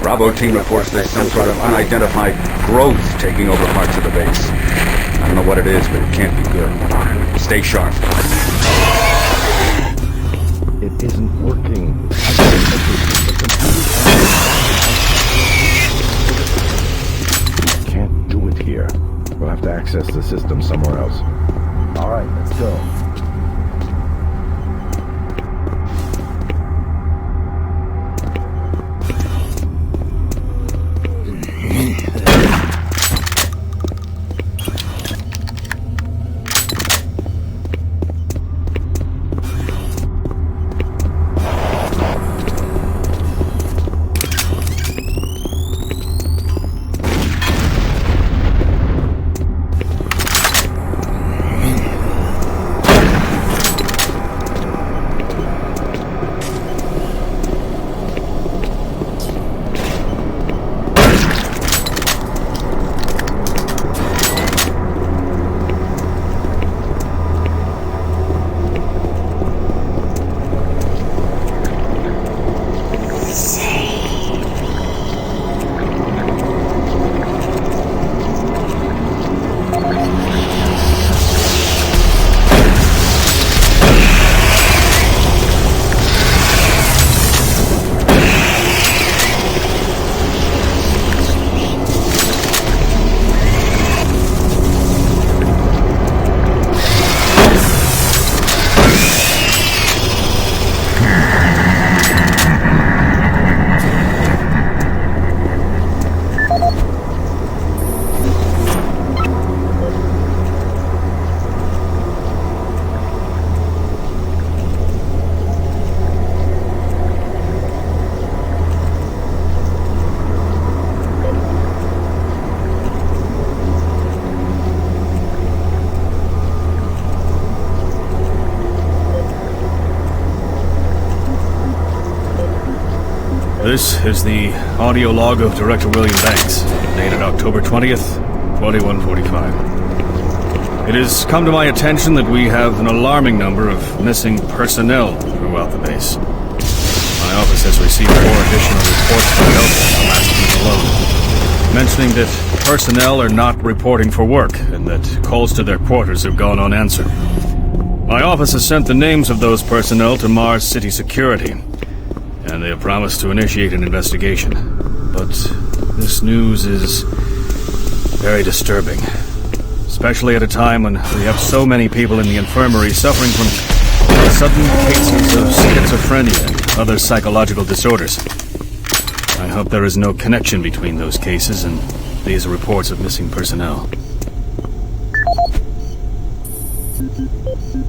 Bravo team reports there's some sort of unidentified growth taking over parts of the base. I don't know what it is, but it can't be good. Stay sharp.
It isn't working. Can't do it here. We'll have to access the system somewhere else. All right, let's go.
This is the audio log of Director William Banks, dated October 20th, 2145. It has come to my attention that we have an alarming number of missing personnel throughout the base. My office has received 4 additional reports from Delta in the last week alone, mentioning that personnel are not reporting for work and that calls to their quarters have gone unanswered. My office has sent the names of those personnel to Mars City Security, and they have promised to initiate an investigation. But this news is very disturbing, especially at a time when we have so many people in the infirmary suffering from sudden cases of schizophrenia and other psychological disorders. I hope there is no connection between those cases and these reports of missing personnel.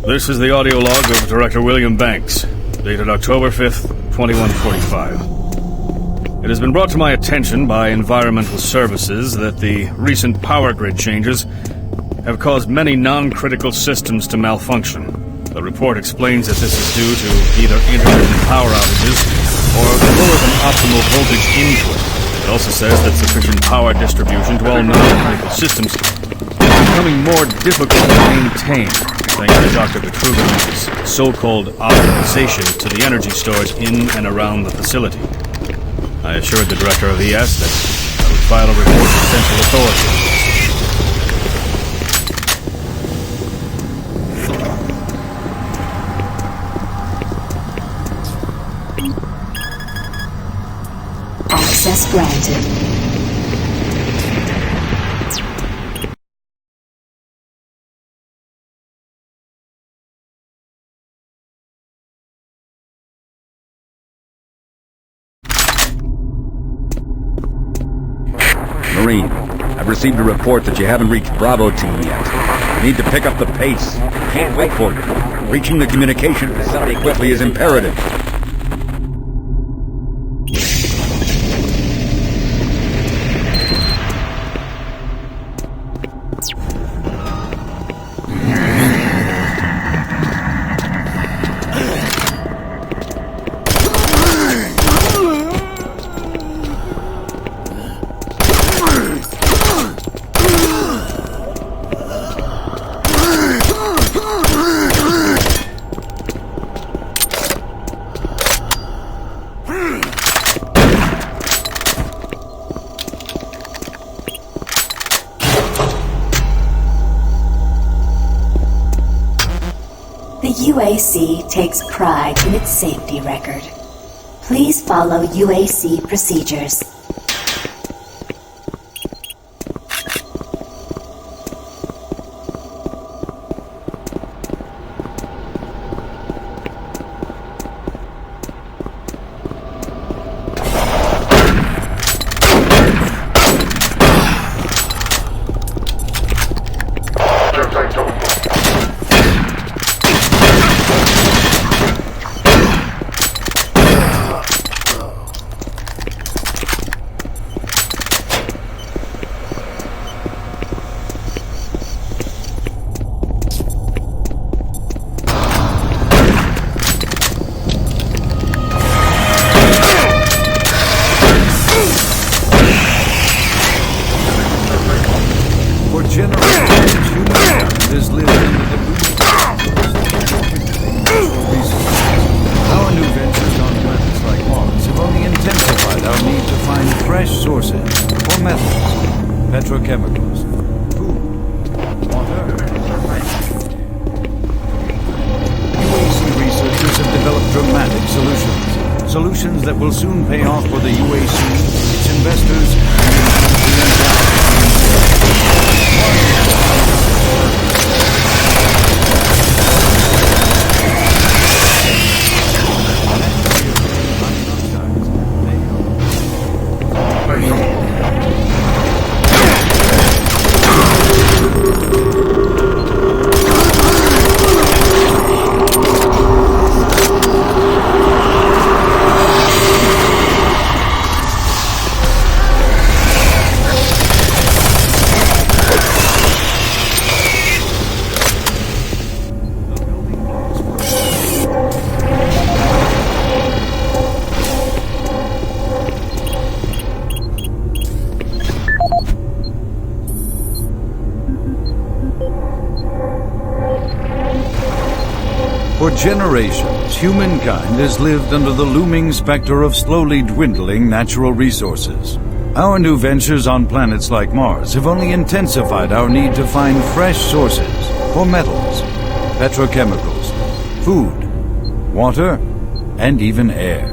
This is the audio log of Director William Banks, dated October 5th, 2145. It has been brought to my attention by Environmental Services that the recent power grid changes have caused many non-critical systems to malfunction. The report explains that this is due to either intermittent power outages or lower than optimal voltage input. It also says that sufficient power distribution to all non-critical systems is becoming more difficult to maintain, thanks to Dr. Petruga's so-called optimization to the energy storage in and around the facility. I assured the director of ES that I would file a report to Central Authority.
Access granted.
Marine, I've received a report that you haven't reached Bravo Team yet. You need to pick up the pace. Can't wait for you. Reaching the communication facility quickly is imperative.
The UAC takes pride in its safety record. Please follow UAC procedures.
Solutions that will soon pay off for the UAC, its investors, For generations, humankind has lived under the looming specter of slowly dwindling natural resources. Our new ventures on planets like Mars have only intensified our need to find fresh sources for metals, petrochemicals, food, water, and even air.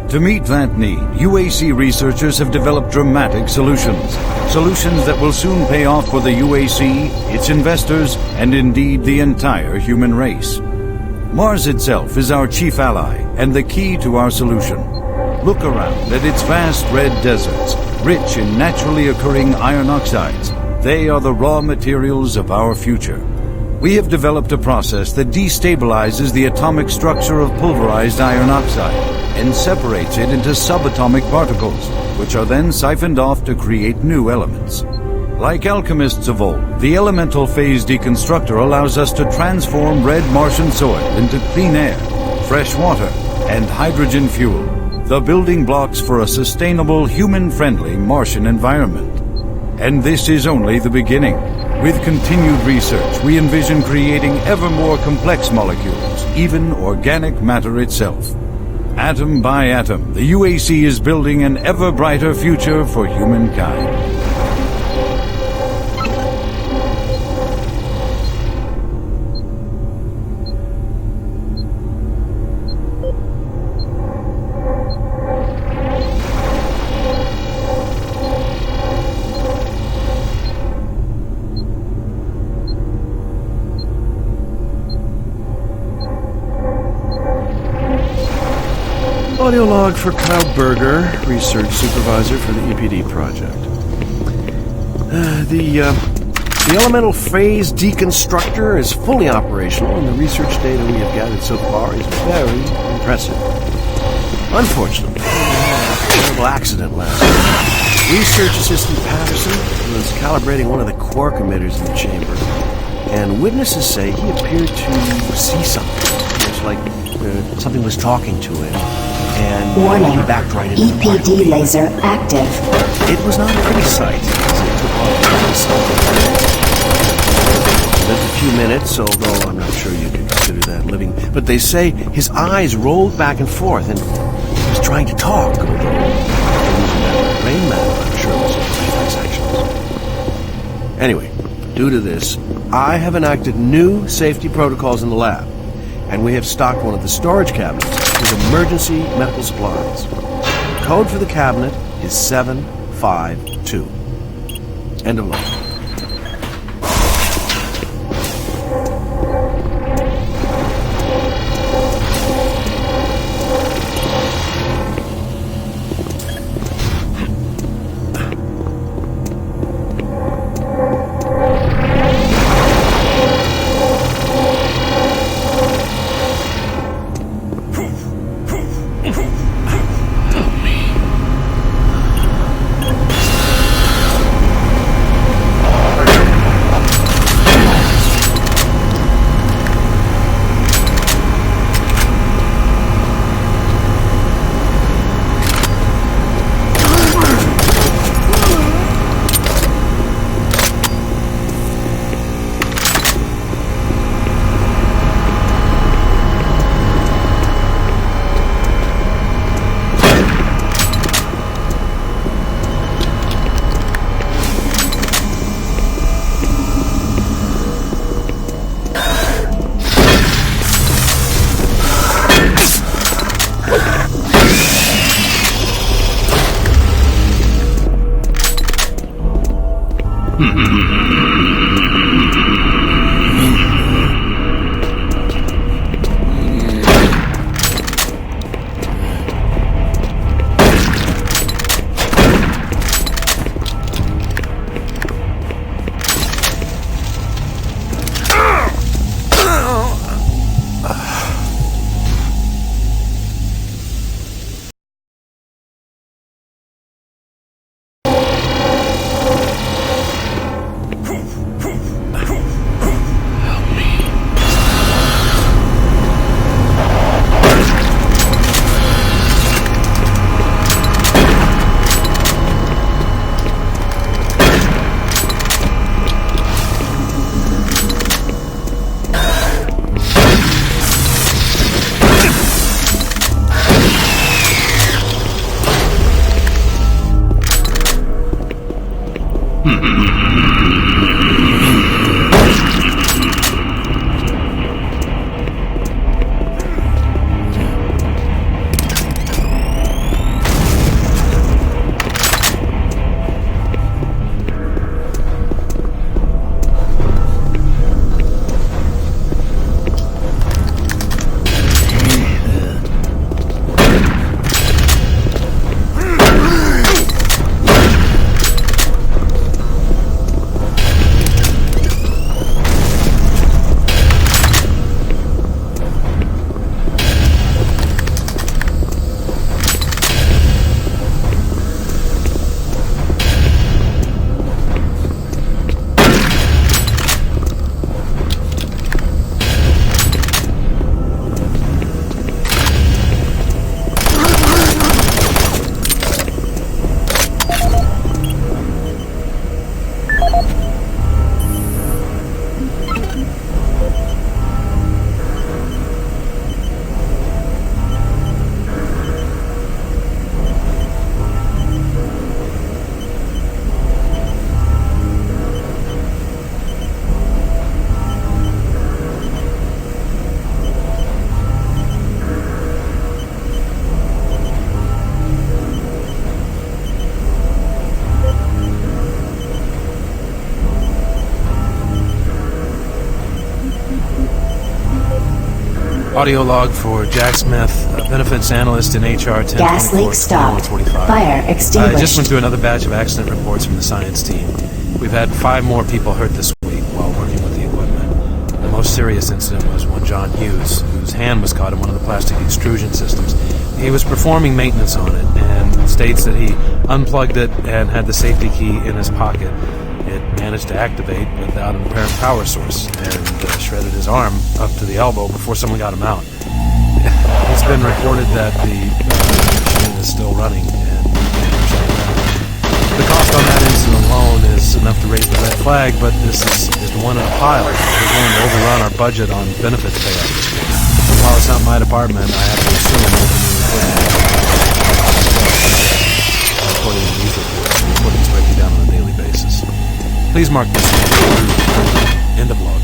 To meet that need, UAC researchers have developed dramatic solutions. Solutions that will soon pay off for the UAC, its investors, and indeed the entire human race. Mars itself is our chief ally and the key to our solution. Look around at its vast red deserts, rich in naturally occurring iron oxides. They are the raw materials of our future. We have developed a process that destabilizes the atomic structure of pulverized iron oxide and separates it into subatomic particles, which are then siphoned off to create new elements. Like alchemists of old, the elemental phase deconstructor allows us to transform red Martian soil into clean air, fresh water, and hydrogen fuel, the building blocks for a sustainable, human-friendly Martian environment. And this is only the beginning. With continued research, we envision creating ever more complex molecules, even organic matter itself. Atom by atom, the UAC is building an ever brighter future for humankind.
Audio log for Kyle Berger, research supervisor for the EPD project. The elemental phase deconstructor is fully operational, and the research data we have gathered so far is very impressive. Unfortunately, we had a terrible accident last night. Research assistant Patterson was calibrating one of the quark emitters in the chamber, and witnesses say he appeared to see something. It was like something was talking to him, and
Warning.
he backed right into
EPD laser active.
It was not a pretty sight, as it took off. Lived a few minutes, although I'm not sure you can consider that living. But they say his eyes rolled back and forth, and he was trying to talk, although brain matter, I'm sure it was reflex actions. Anyway, due to this, I have enacted new safety protocols in the lab, and we have stocked one of the storage cabinets with emergency medical supplies. The code for the cabinet is 752. End of log.
Audio log for Jack Smith, benefits analyst in HR 1024,
Gas leak stopped.
2145.
Fire extinguished.
I just went through another batch of accident reports from the science team. We've had 5 more people hurt this week while working with the equipment. The most serious incident was one John Hughes, whose hand was caught in one of the plastic extrusion systems. He was performing maintenance on it and states that he unplugged it and had the safety key in his pocket. It managed to activate without an apparent power source and shredded his arm up to the elbow before someone got him out. It's been reported that the machine is still running, and the cost on that incident alone is enough to raise the red flag, but this is one in a pile. We're going to overrun our budget on benefits payouts. While it's not my department, I have to assume that the new equipment according to these reports, the equipment's breaking down on a daily basis. Please mark this. End of log.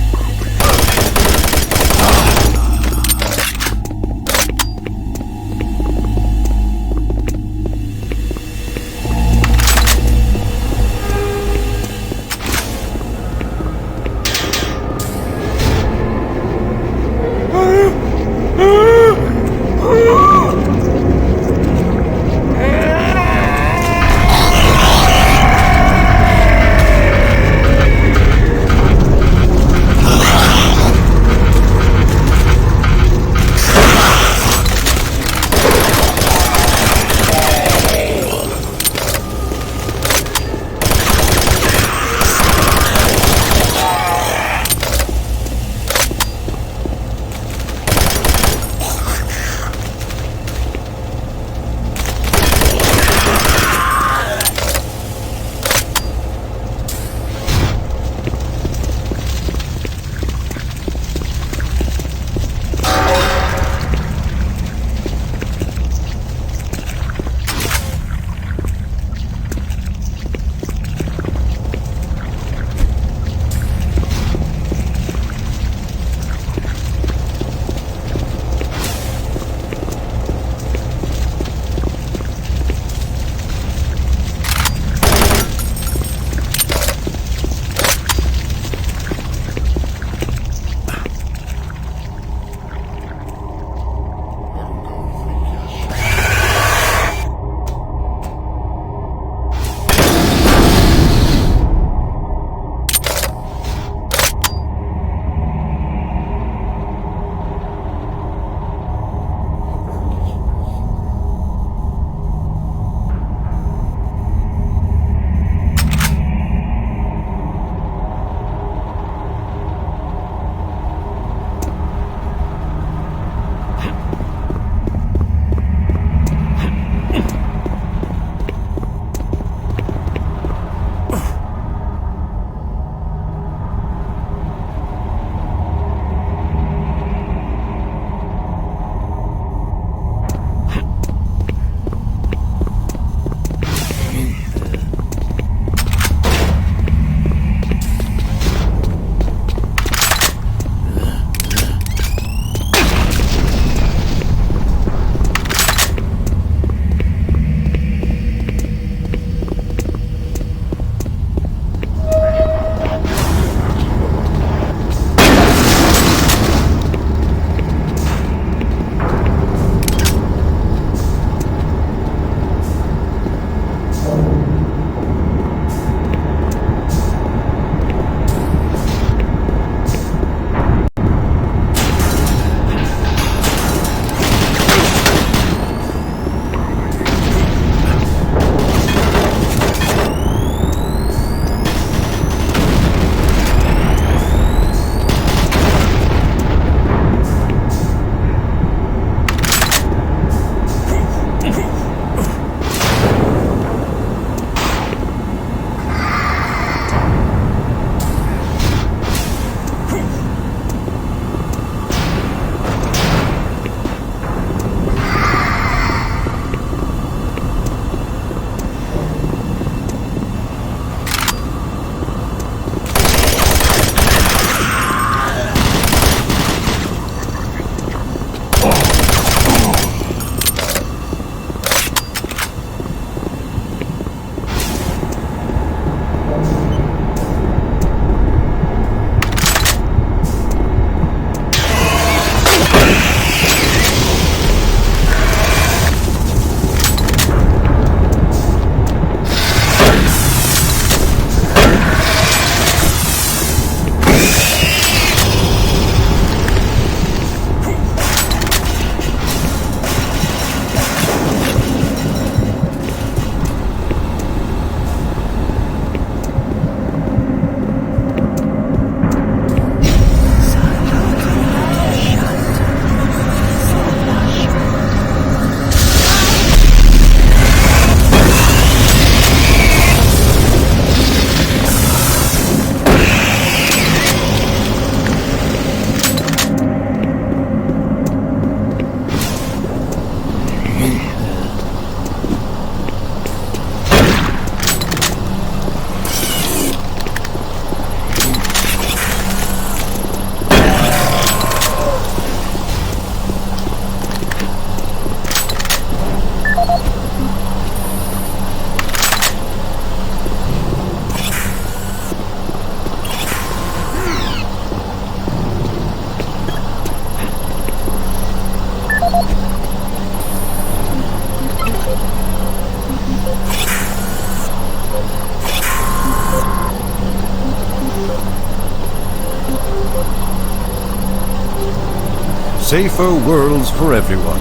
Safer worlds for everyone.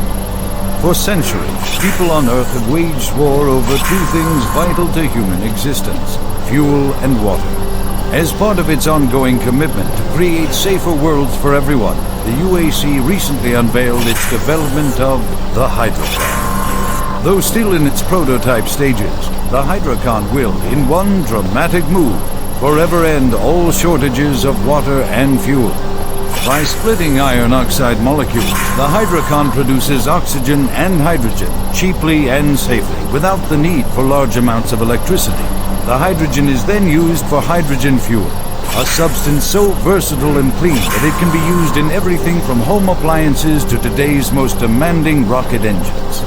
For centuries, people on Earth have waged war over two things vital to human existence: fuel and water. As part of its ongoing commitment to create safer worlds for everyone, the UAC recently unveiled its development of the Hydrocon. Though still in its prototype stages, the Hydrocon will, in one dramatic move, forever end all shortages of water and fuel. By splitting iron oxide molecules, the Hydrocon produces oxygen and hydrogen cheaply and safely, without the need for large amounts of electricity. The hydrogen is then used for hydrogen fuel, a substance so versatile and clean that it can be used in everything from home appliances to today's most demanding rocket engines.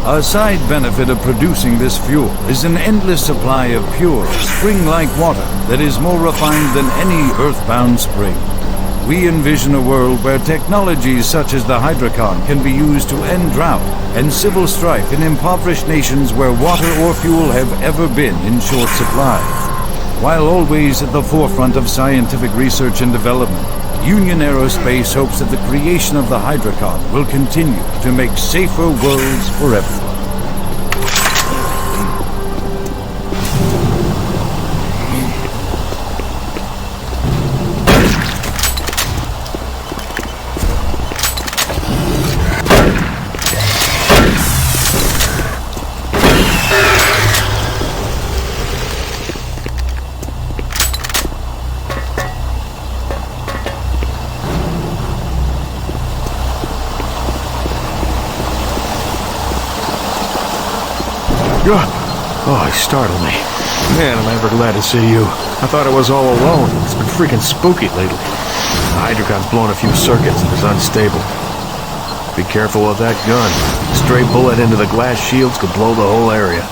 A side benefit of producing this fuel is an endless supply of pure, spring-like water that is more refined than any earthbound spring. We envision a world where technologies such as the Hydrocon can be used to end drought and civil strife in impoverished nations where water or fuel have ever been in short supply. While always at the forefront of scientific research and development, Union Aerospace hopes that the creation of the Hydrocon will continue to make safer worlds for everyone.
Oh, he startled me. Man, am I ever glad to see you. I thought I was all alone. It's been freaking spooky lately. The Hydrocon's blown a few circuits and is unstable. Be careful with that gun. A stray bullet into the glass shields could blow the whole area.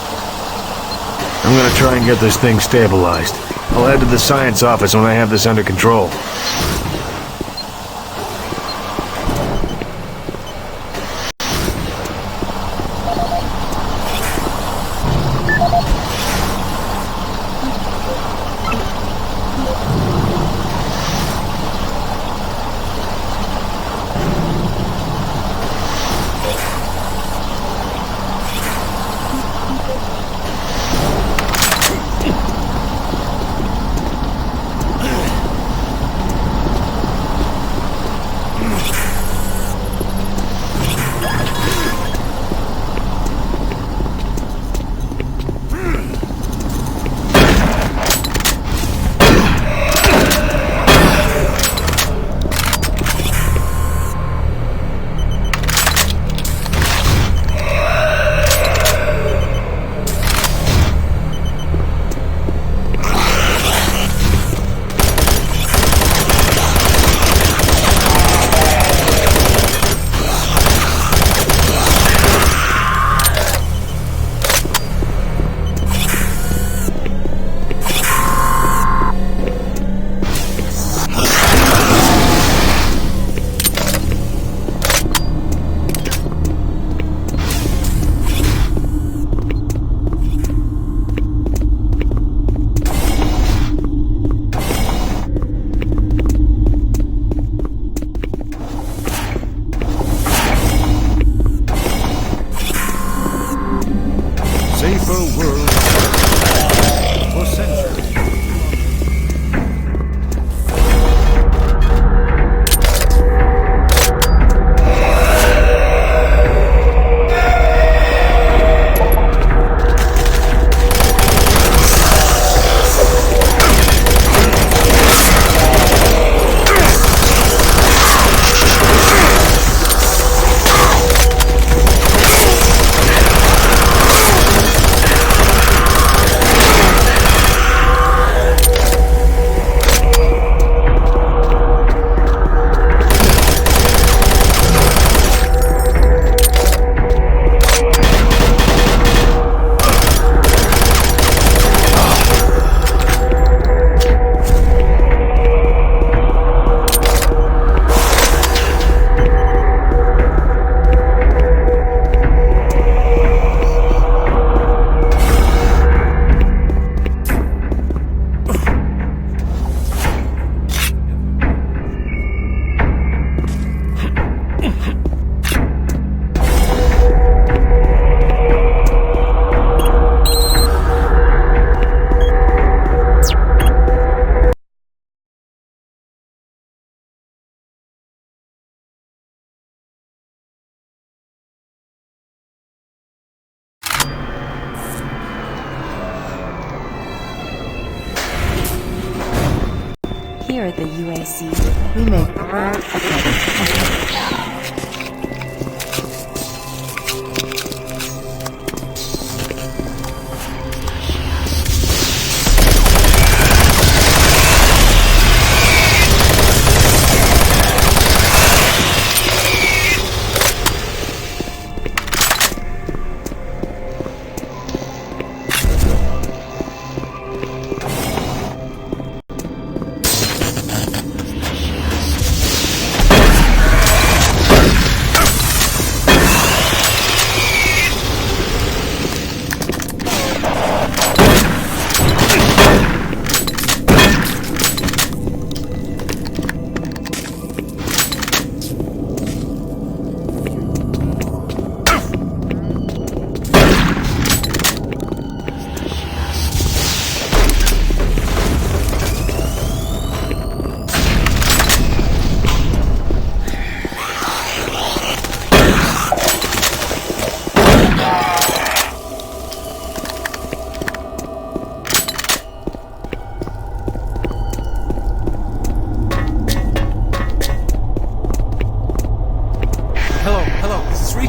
I'm gonna try and get this thing stabilized. I'll head to the science office when I have this under control.
Here at the UAC, we make all a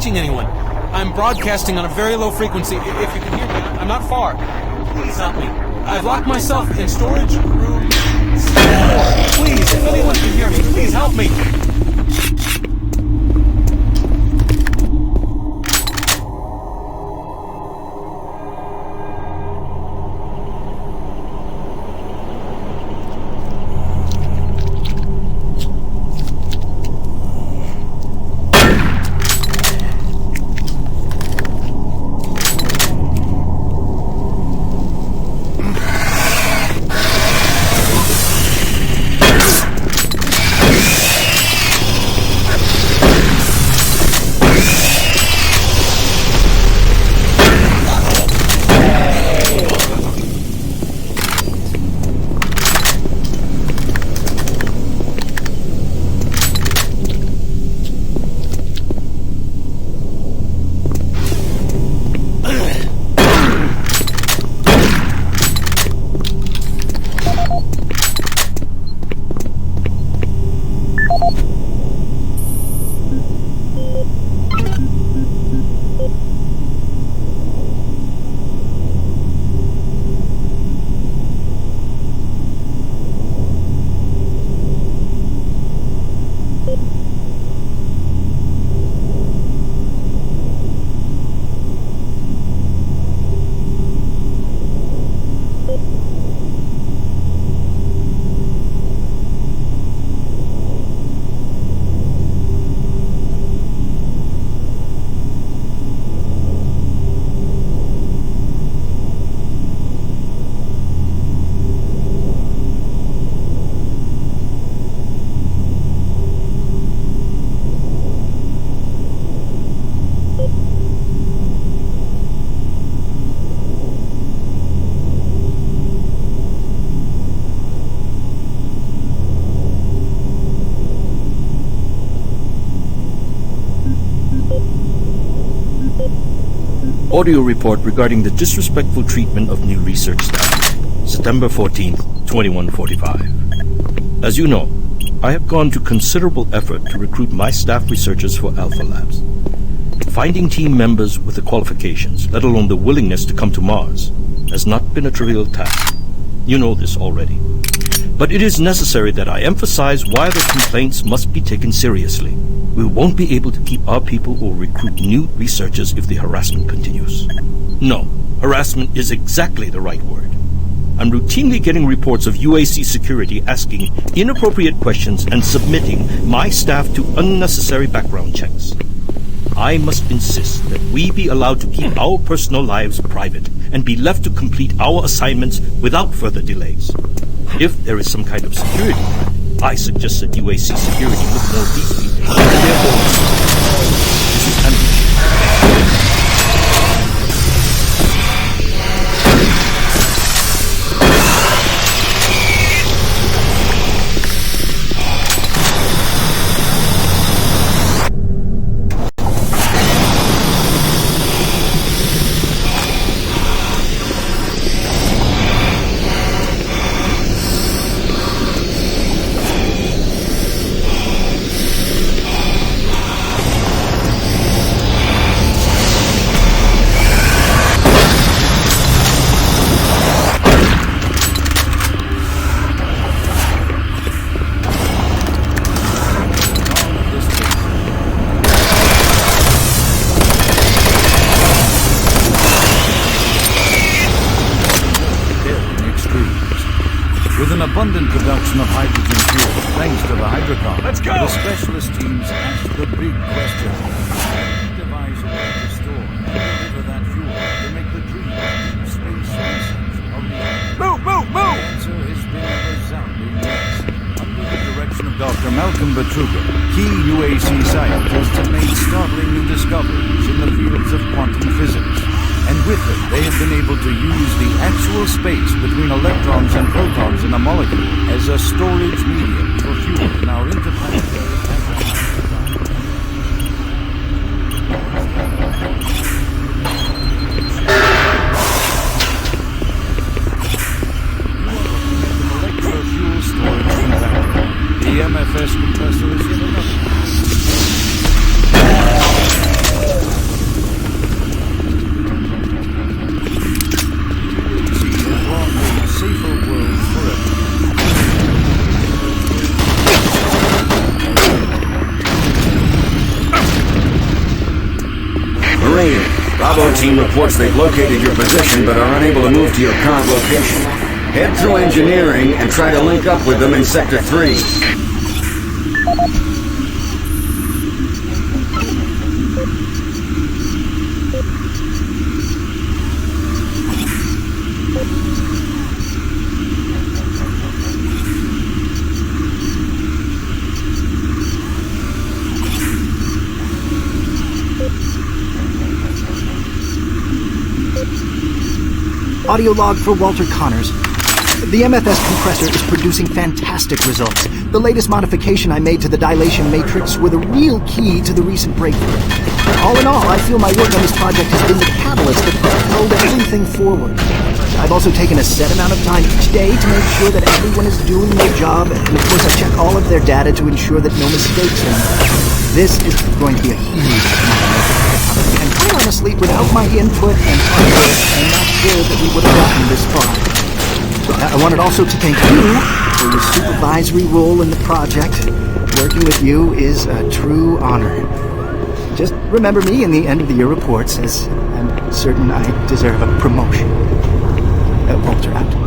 Anyone. I'm broadcasting on a very low frequency. If you can hear me, I'm not far. Please help me. I've locked myself in storage room 4. Please, if anyone can hear me, please help me.
Audio report regarding the disrespectful treatment of new research staff. September 14th, 2145. As you know, I have gone to considerable effort to recruit my staff researchers for Alpha Labs. Finding team members with the qualifications, let alone the willingness to come to Mars, has not been a trivial task. You know this already. But it is necessary that I emphasize why the complaints must be taken seriously. We won't be able to keep our people or recruit new researchers if the harassment continues. No, harassment is exactly the right word. I'm routinely getting reports of UAC security asking inappropriate questions and submitting my staff to unnecessary background checks. I must insist that we be allowed to keep our personal lives private and be left to complete our assignments without further delays. If there is some kind of security threat, I suggest that UAC security look more deeply into their own security. This is Andrew.
With an abundant production of hydrogen fuel, thanks to the Hydrocon,
Let's go!
the specialist teams asked the big question. Can we devise a way to store and deliver that fuel to make the dream of deep space research a reality?
Move!
The answer has been a resounding yes. Under the direction of Dr. Malcolm Betruger, key UAC scientists have made startling new discoveries in the fields of quantum physics. And with it, they have been able to use the actual space between electrons and protons in a molecule as a storage medium for fuel in our interplanetary molecular fuel storage reactor. The MFS compressor is yet another.
Marine, Bravo team reports they've located your position but are unable to move to your current location. Head through engineering and try to link up with them in Sector 3.
Audio log for Walter Connors. The MFS compressor is producing fantastic results. The latest modification I made to the dilation matrix were the real key to the recent breakthrough. All in all, I feel my work on this project has been the catalyst that propelled everything forward. I've also taken a set amount of time each day to make sure that everyone is doing their job, and of course I check all of their data to ensure that no mistakes are made. This is going to be a huge accomplishment, and quite honestly, without my input and hard work, I'm not sure that we would have gotten this far. I wanted also to thank you for your supervisory role in the project. Working with you is a true honor. Just remember me in the end of the year reports, as I'm certain I deserve a promotion. Walter out.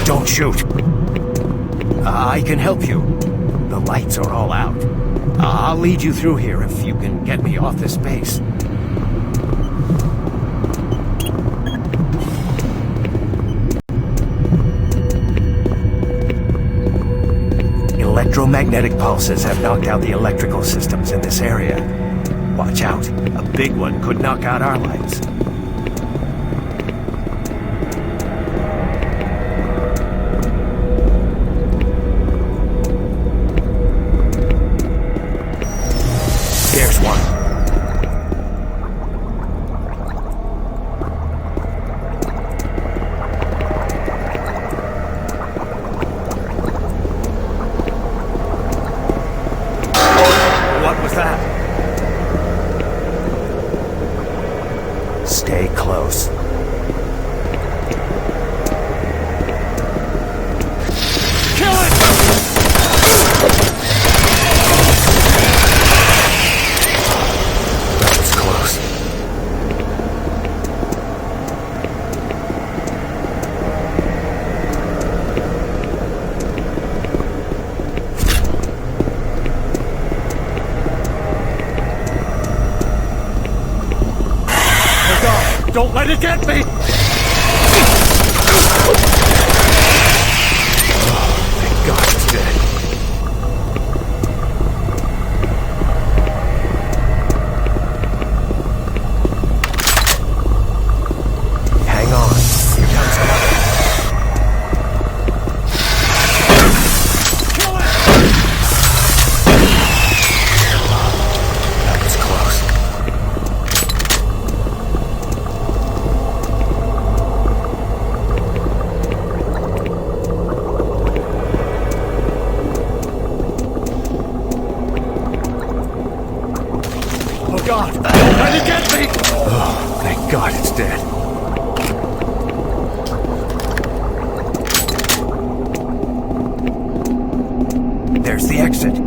Don't shoot. I can help you. The lights are all out. I'll lead you through here if you can get me off this base. Electromagnetic pulses have knocked out the electrical systems in this area. Watch out. A big one could knock out our lights. There's one. What was that? Stay close.
Kill it!
That was close.
Don't let it get me!
Thank God it's dead. Hang on. Here comes another. That was close.
Oh God! Don't let it get me!
Oh, thank God it's dead. There's the exit.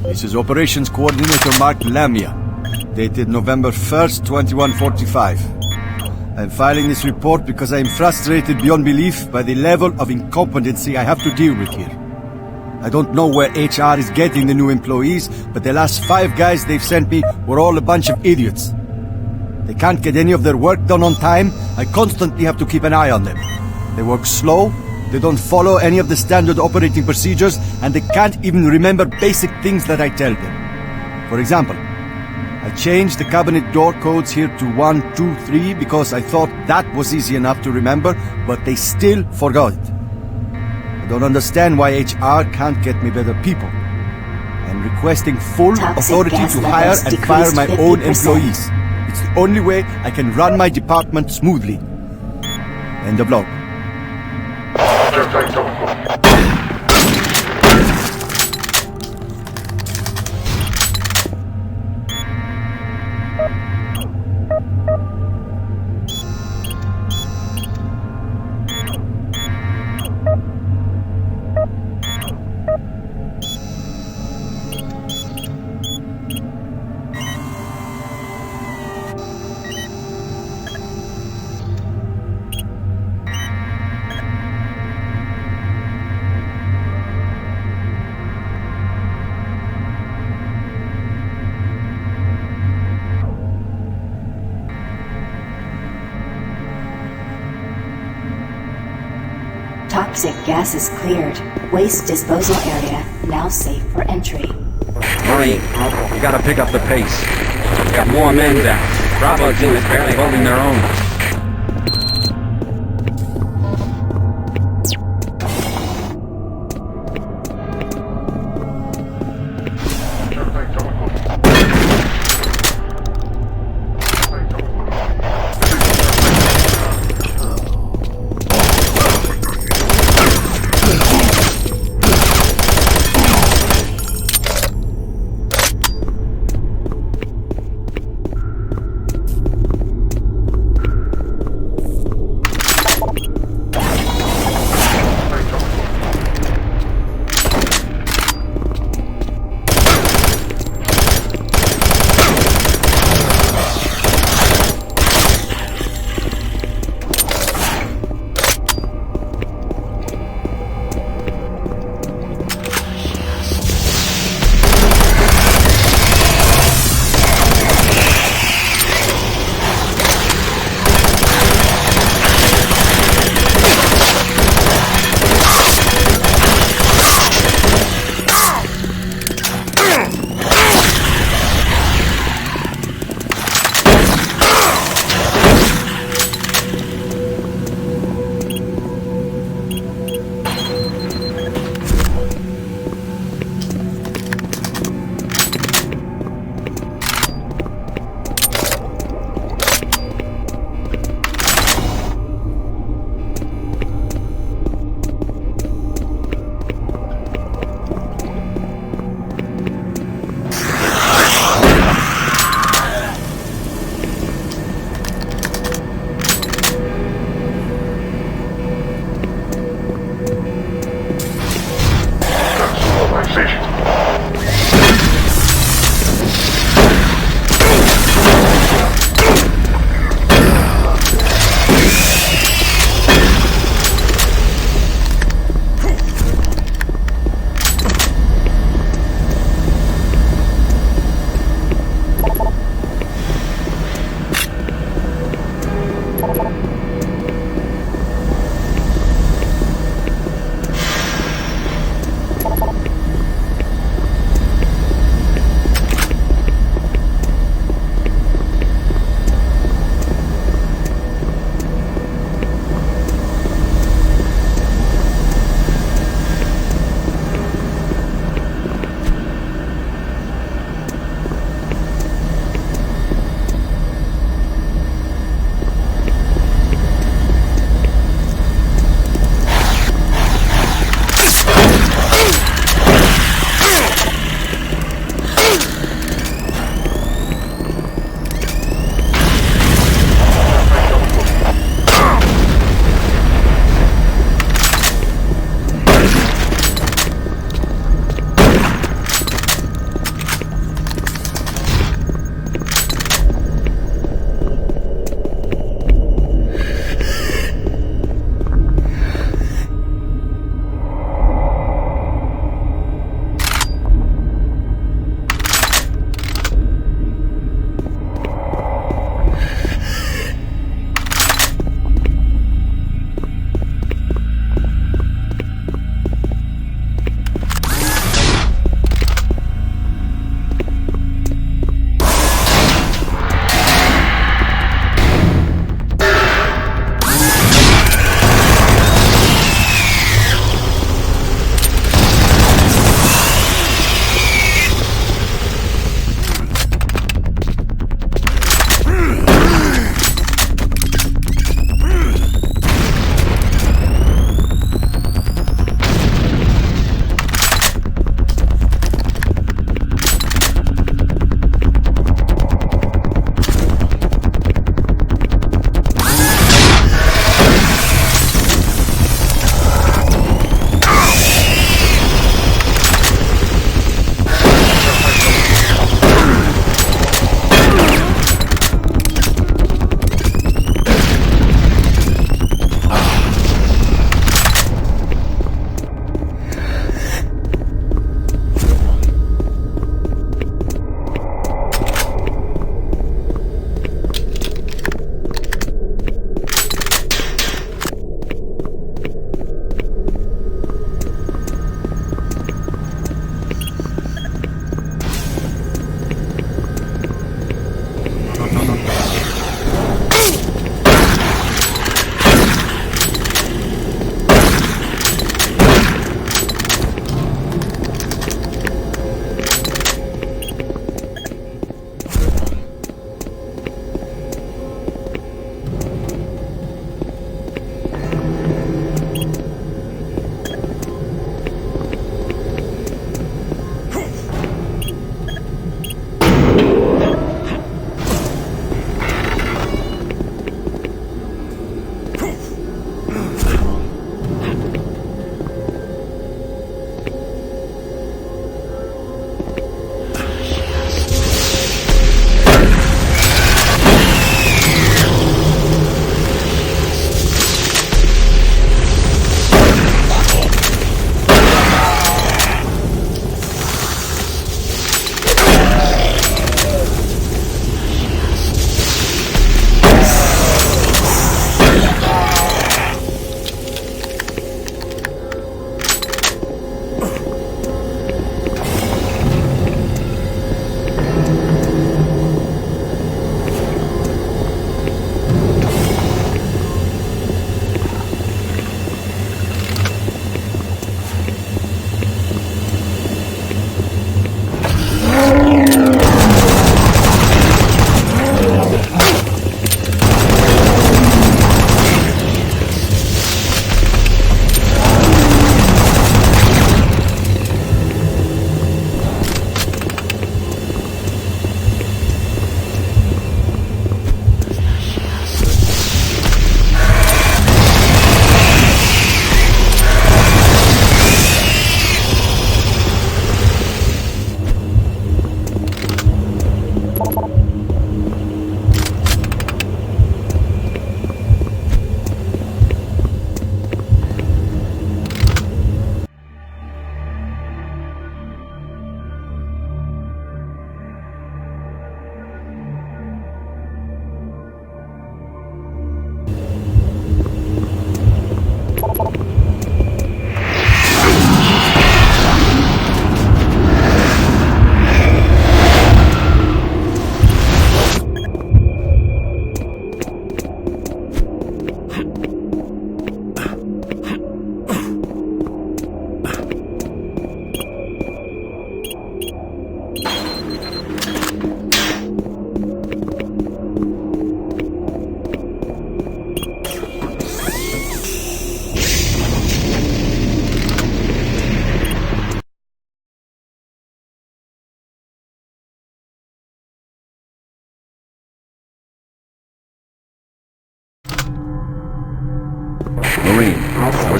This is Operations Coordinator Mark Lamia, dated November 1st, 2145. I'm filing this report because I am frustrated beyond belief by the level of incompetency I have to deal with here. I don't know where HR is getting the new employees, but the last 5 guys they've sent me were all a bunch of idiots. They can't get any of their work done on time. I constantly have to keep an eye on them. They work slow, they don't follow any of the standard operating procedures, and they can't even remember basic things that I tell them. For example, I changed the cabinet door codes here to 1, 2, 3 because I thought that was easy enough to remember, but they still forgot it. I don't understand why HR can't get me better people. I'm requesting full authority to hire and fire my own employees. It's the only way I can run my department smoothly. End of log.
Toxic gases cleared. Waste disposal area now safe for entry.
Marine, you gotta pick up the pace. We got more men down. Bravo team is barely holding their own.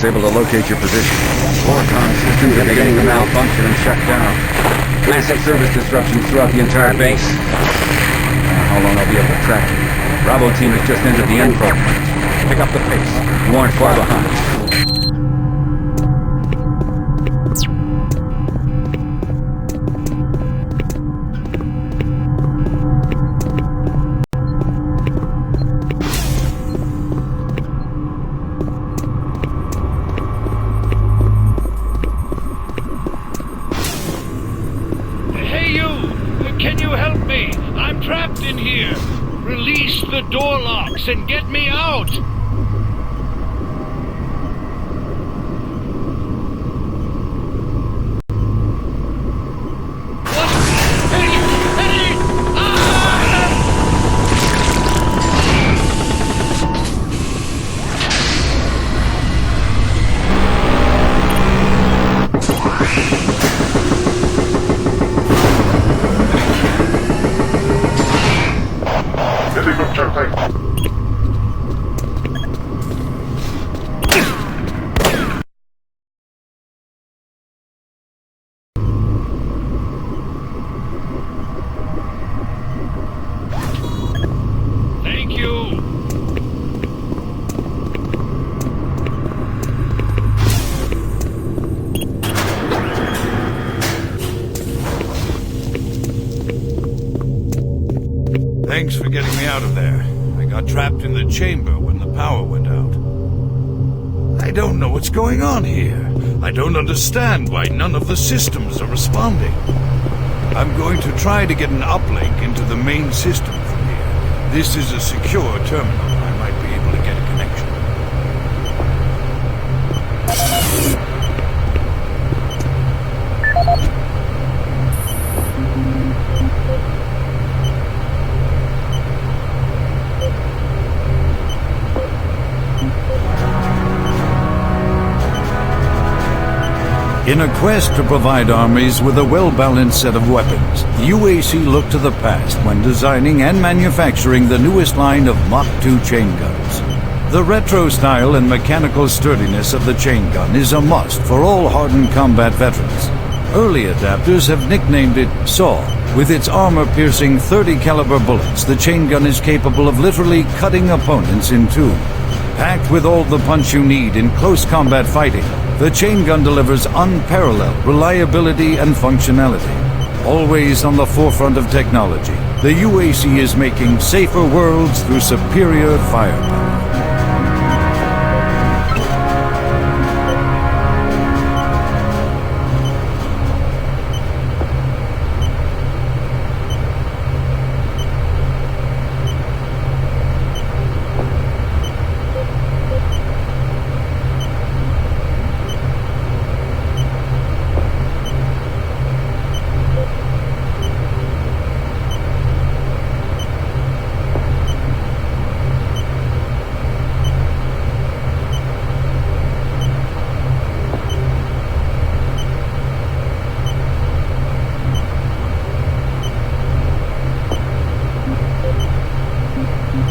was able to locate your position. Orcon systems are beginning to malfunction and shut down. Massive service disruptions throughout the entire base. How long I'll be able to track you. Bravo team has just entered the end program. Pick up the pace. You aren't far behind.
Hey you! Can you help me? I'm trapped in here. Release the door locks and get me out! Thank you.
Thanks for getting me out of there. I got trapped in the chamber when the power went out. I don't know what's going on here. I don't understand why none of the systems are responding. I'm going to try to get an uplink into the main system from here. This is a secure terminal. I might be able to get a connection. In a quest to provide armies with a well-balanced set of weapons, UAC looked to the past when designing and manufacturing the newest line of Mach 2 chain guns. The retro style and mechanical sturdiness of the chain gun is a must for all hardened combat veterans. Early adapters have nicknamed it SAW. With its armor-piercing 30 caliber bullets, the chain gun is capable of literally cutting opponents in two. Packed with all the punch you need in close combat fighting, the chain gun delivers unparalleled reliability and functionality. Always on the forefront of technology, the UAC is making safer worlds through superior firepower.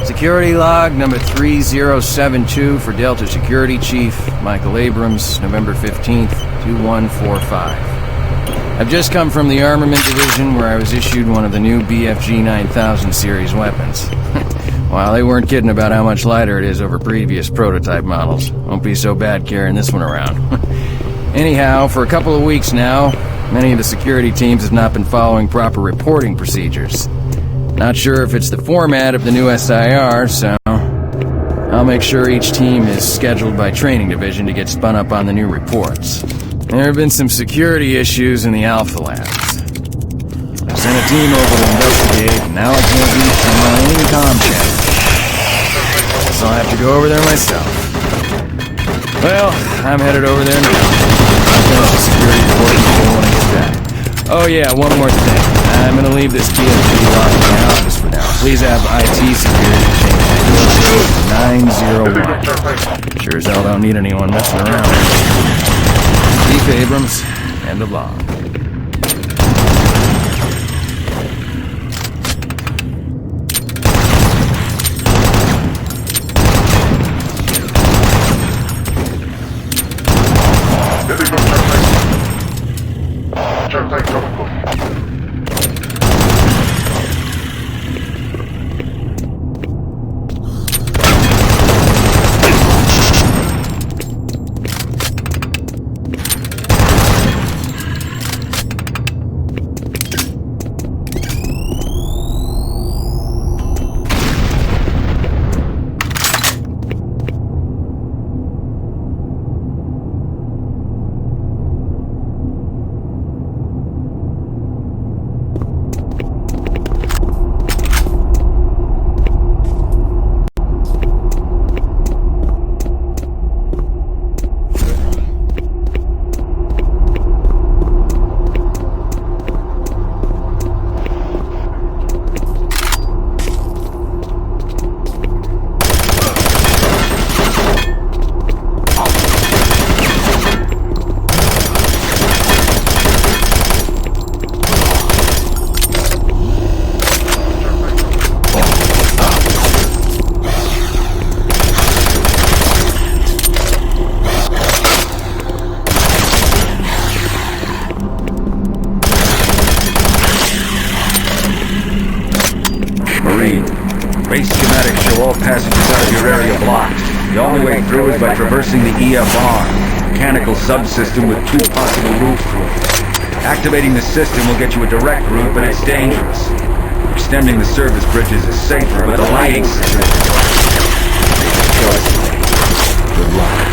Security log number 3072 for Delta Security Chief Michael Abrams, November 15th, 2145. I've just come from the Armament Division where I was issued one of the new BFG 9000 series weapons. Wow, they weren't kidding about how much lighter it is over previous prototype models. Won't be so bad carrying this one around. Anyhow, for a couple of weeks now, many of the security teams have not been following proper reporting procedures. Not sure if it's the format of the new SIR, so I'll make sure each team is scheduled by Training Division to get spun up on the new reports. There have been some security issues in the Alpha Labs. I sent a team over to investigate, and now I can't reach them on any comm channel. Guess I'll have to go over there myself. Well, I'm headed over there now. I'll finish the security report when I get back. Oh yeah, one more thing. I'm gonna leave this BFG locked in my office for now. Please have IT security change the door to 901. Sure as hell don't need anyone messing around. Chief Abrams, end of log.
Base schematics show all passages out of your area blocked. The only way through is by traversing the EFR, mechanical subsystem with 2 possible routes through it. Activating the system will get you a direct route, but it's dangerous. Extending the service bridges is safer, but the lighting system... Good luck.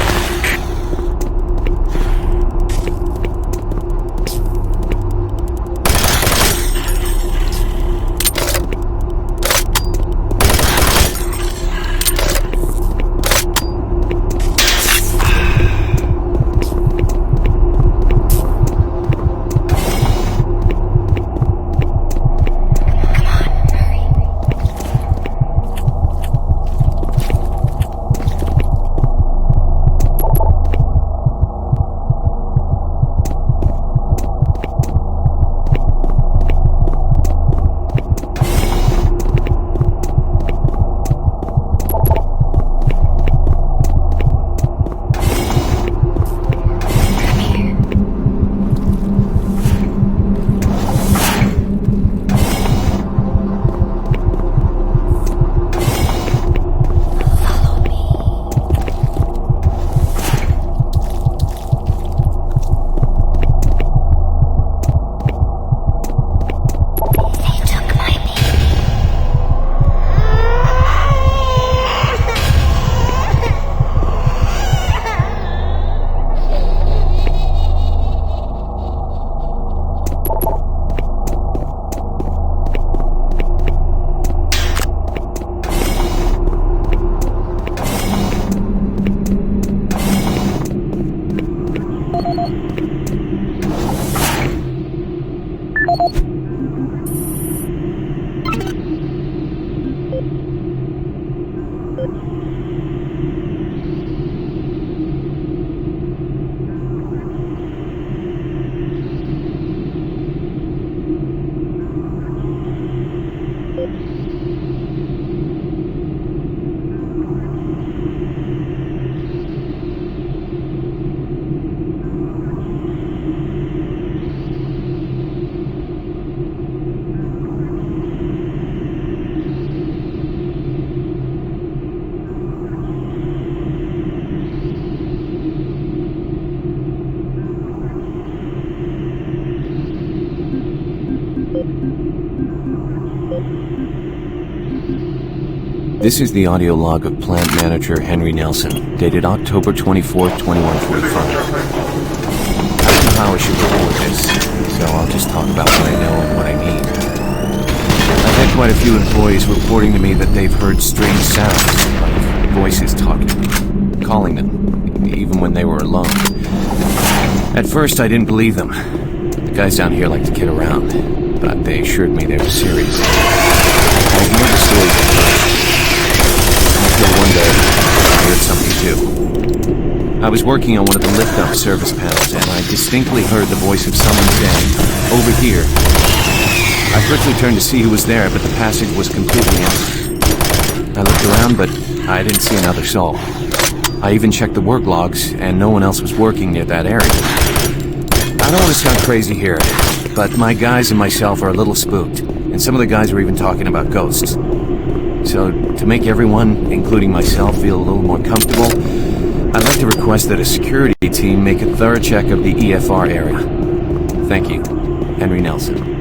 This is the audio log of Plant Manager Henry Nelson, dated October 24th, 2145. I don't know how I should report this, so I'll just talk about what I know and what I mean. I've had quite a few employees reporting to me that they've heard strange sounds, like voices talking, calling them, even when they were alone. At first, I didn't believe them. The guys down here like to kid around, but they assured me they were serious. I ignored the stories at first. Until one day, I heard something too. I was working on one of the lift-up service panels, and I distinctly heard the voice of someone saying, "Over here." I quickly turned to see who was there, but the passage was completely empty. I looked around, but I didn't see another soul. I even checked the work logs, and no one else was working near that area. I don't want to sound crazy here, but my guys and myself are a little spooked, and some of the guys were even talking about ghosts. So, to make everyone, including myself, feel a little more comfortable, I'd like to request that a security team make a thorough check of the EFR area. Thank you. Henry Nelson.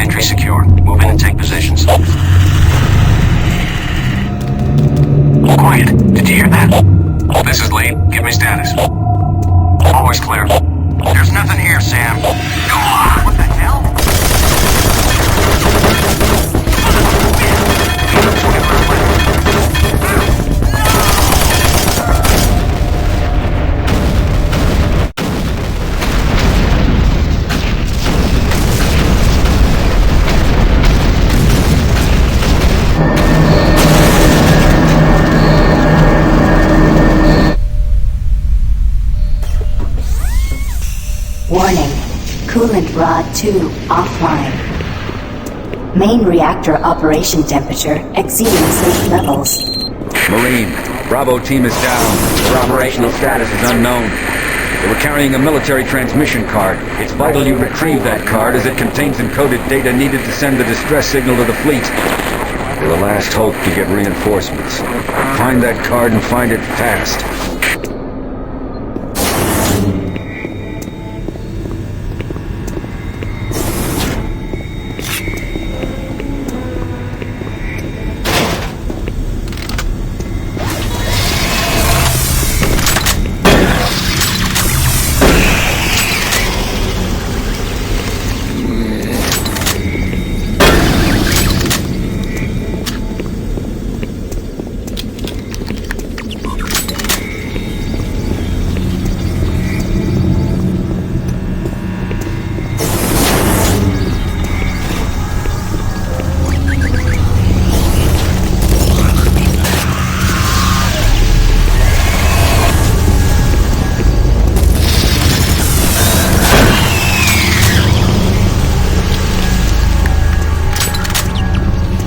Entry secure. Move in and take positions. Quiet. Did you hear that? This is Lee. Give me status. Always clear. There's nothing here, Sam. Go on! What the hell?
Warning. Coolant rod 2 offline. Main reactor operation temperature exceeding safe levels.
Marine, Bravo team is down. Their operational status is unknown. They were carrying a military transmission card. It's vital you retrieve that card as it contains encoded data needed to send the distress signal to the fleet. We're the last hope to get reinforcements. Find that card and find it fast.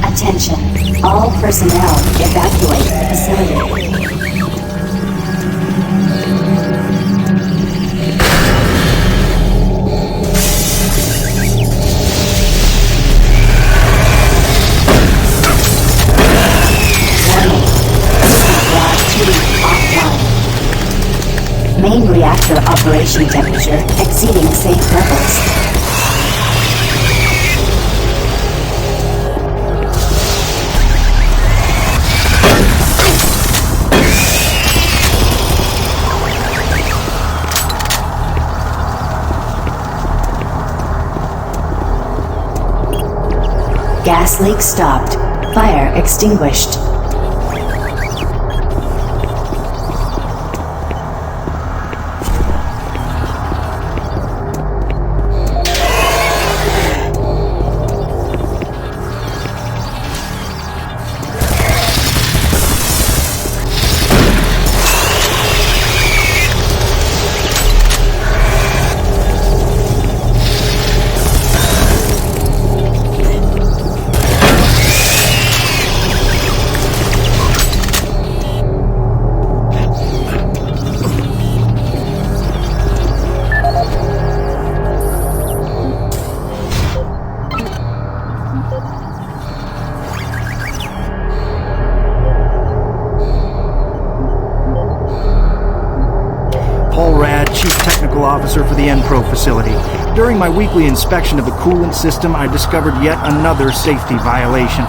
Attention. All personnel evacuate the facility. Main reactor operation temperature exceeding safe levels. Gas leak stopped. Fire extinguished.
Officer for the Enpro facility. During my weekly inspection of the coolant system, I discovered yet another safety violation.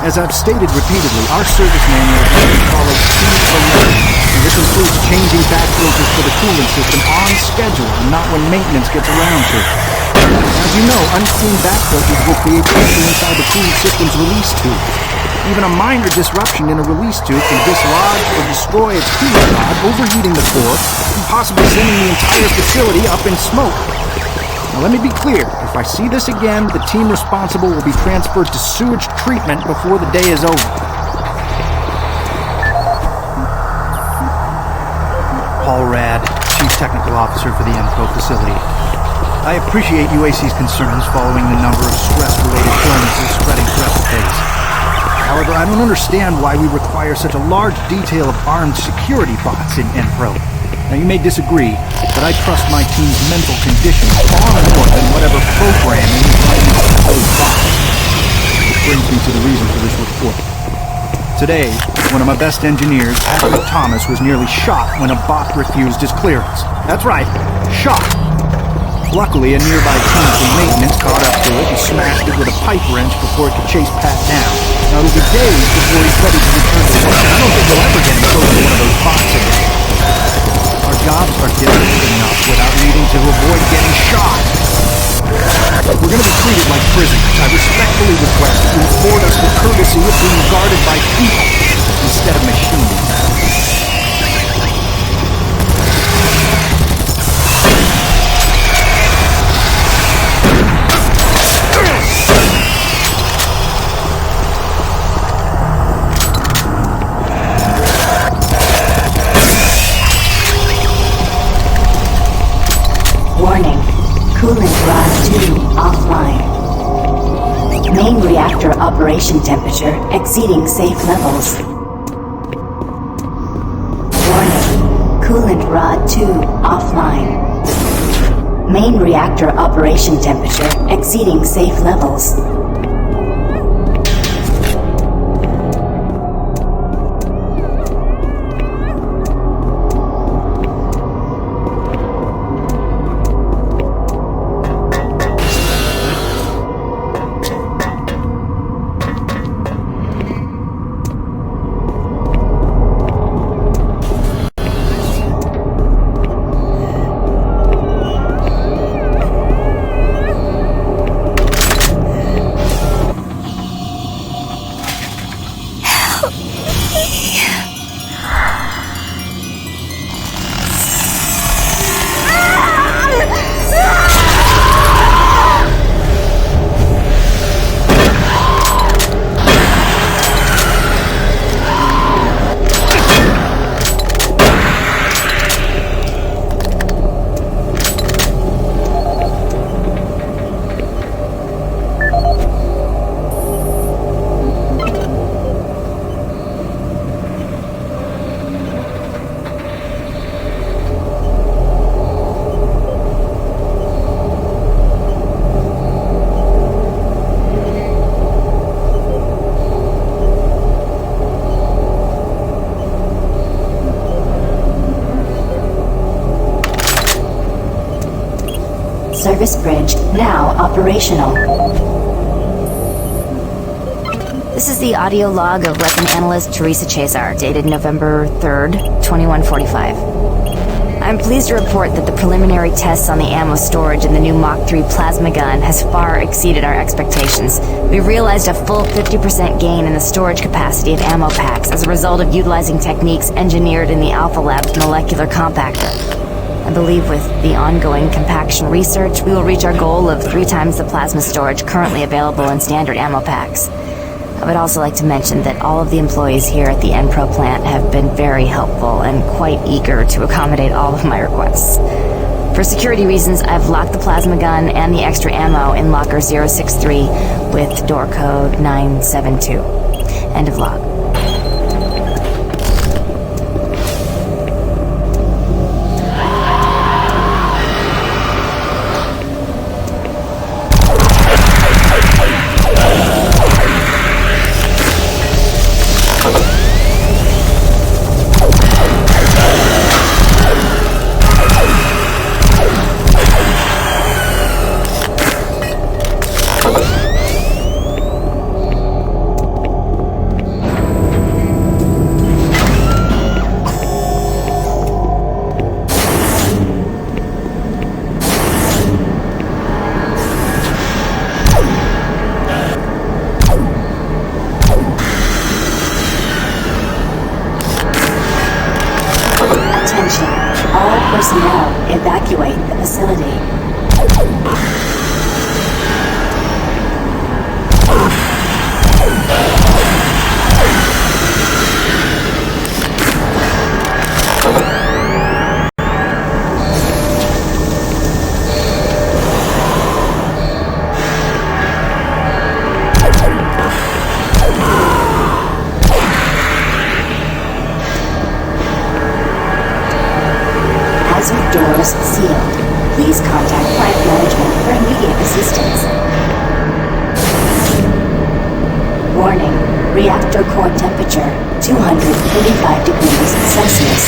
As I've stated repeatedly, our service manual is followed T11, and this includes changing back filters for the coolant system on schedule and not when maintenance gets around to it. As you know, unclean back filters will create pressure inside the coolant system's release tube. Even a minor disruption in a release tube can dislodge or destroy its coolant rod, overheating the core, and possibly sending the entire facility up in smoke. Now let me be clear, if I see this again, the team responsible will be transferred to sewage treatment before the day is over. Paul Rad, Chief Technical Officer for the Enpro facility. I appreciate UAC's concerns following the number of stress-related illnesses spreading throughout the base. However, I don't understand why we require such a large detail of armed security bots in Enpro. Now, you may disagree, but I trust my team's mental condition far more than whatever programming is running those bots. Which brings me to the reason for this report. Today, one of my best engineers, Adam Thomas, was nearly shot when a bot refused his clearance. That's right, shot. Luckily, a nearby team from maintenance caught up to it and smashed it with a pipe wrench before it could chase Pat down. Now, it'll be days before he's ready to return to work, and I don't think we'll ever get him close to one of those bots again. Our jobs are difficult enough without needing to avoid getting shot. We're going to be treated like prisoners. I respectfully request that you afford us the courtesy of being guarded by people instead of machines.
Warning. Coolant rod 2 offline. Main reactor operation temperature exceeding safe levels. Warning. Coolant rod 2 offline. Main reactor operation temperature exceeding safe levels. Service bridge now operational.
This is the audio log of weapon analyst Teresa Chazar, dated November 3rd, 2145. I'm pleased to report that the preliminary tests on the ammo storage in the new Mach 3 plasma gun has far exceeded our expectations. We realized a full 50% gain in the storage capacity of ammo packs as a result of utilizing techniques engineered in the Alpha Lab's molecular compactor. I believe with the ongoing compaction research, we will reach our goal of 3 times the plasma storage currently available in standard ammo packs. I would also like to mention that all of the employees here at the Enpro plant have been very helpful and quite eager to accommodate all of my requests. For security reasons, I've locked the plasma gun and the extra ammo in locker 063 with door code 972. End of log.
All personnel evacuate the facility. Hazard doors sealed. Please contact plant management for immediate assistance. Warning. Reactor core temperature 235 degrees Celsius.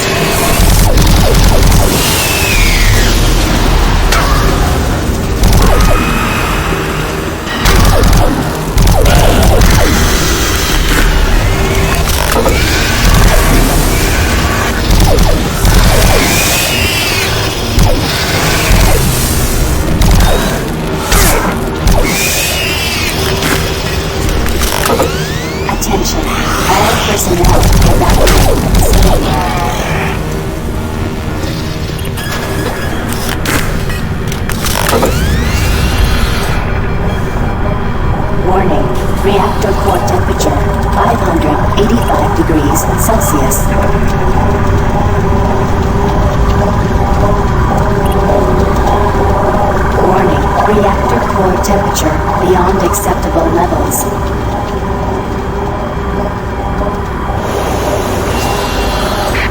Reactor core temperature 585 degrees Celsius. Warning, reactor core temperature beyond acceptable levels.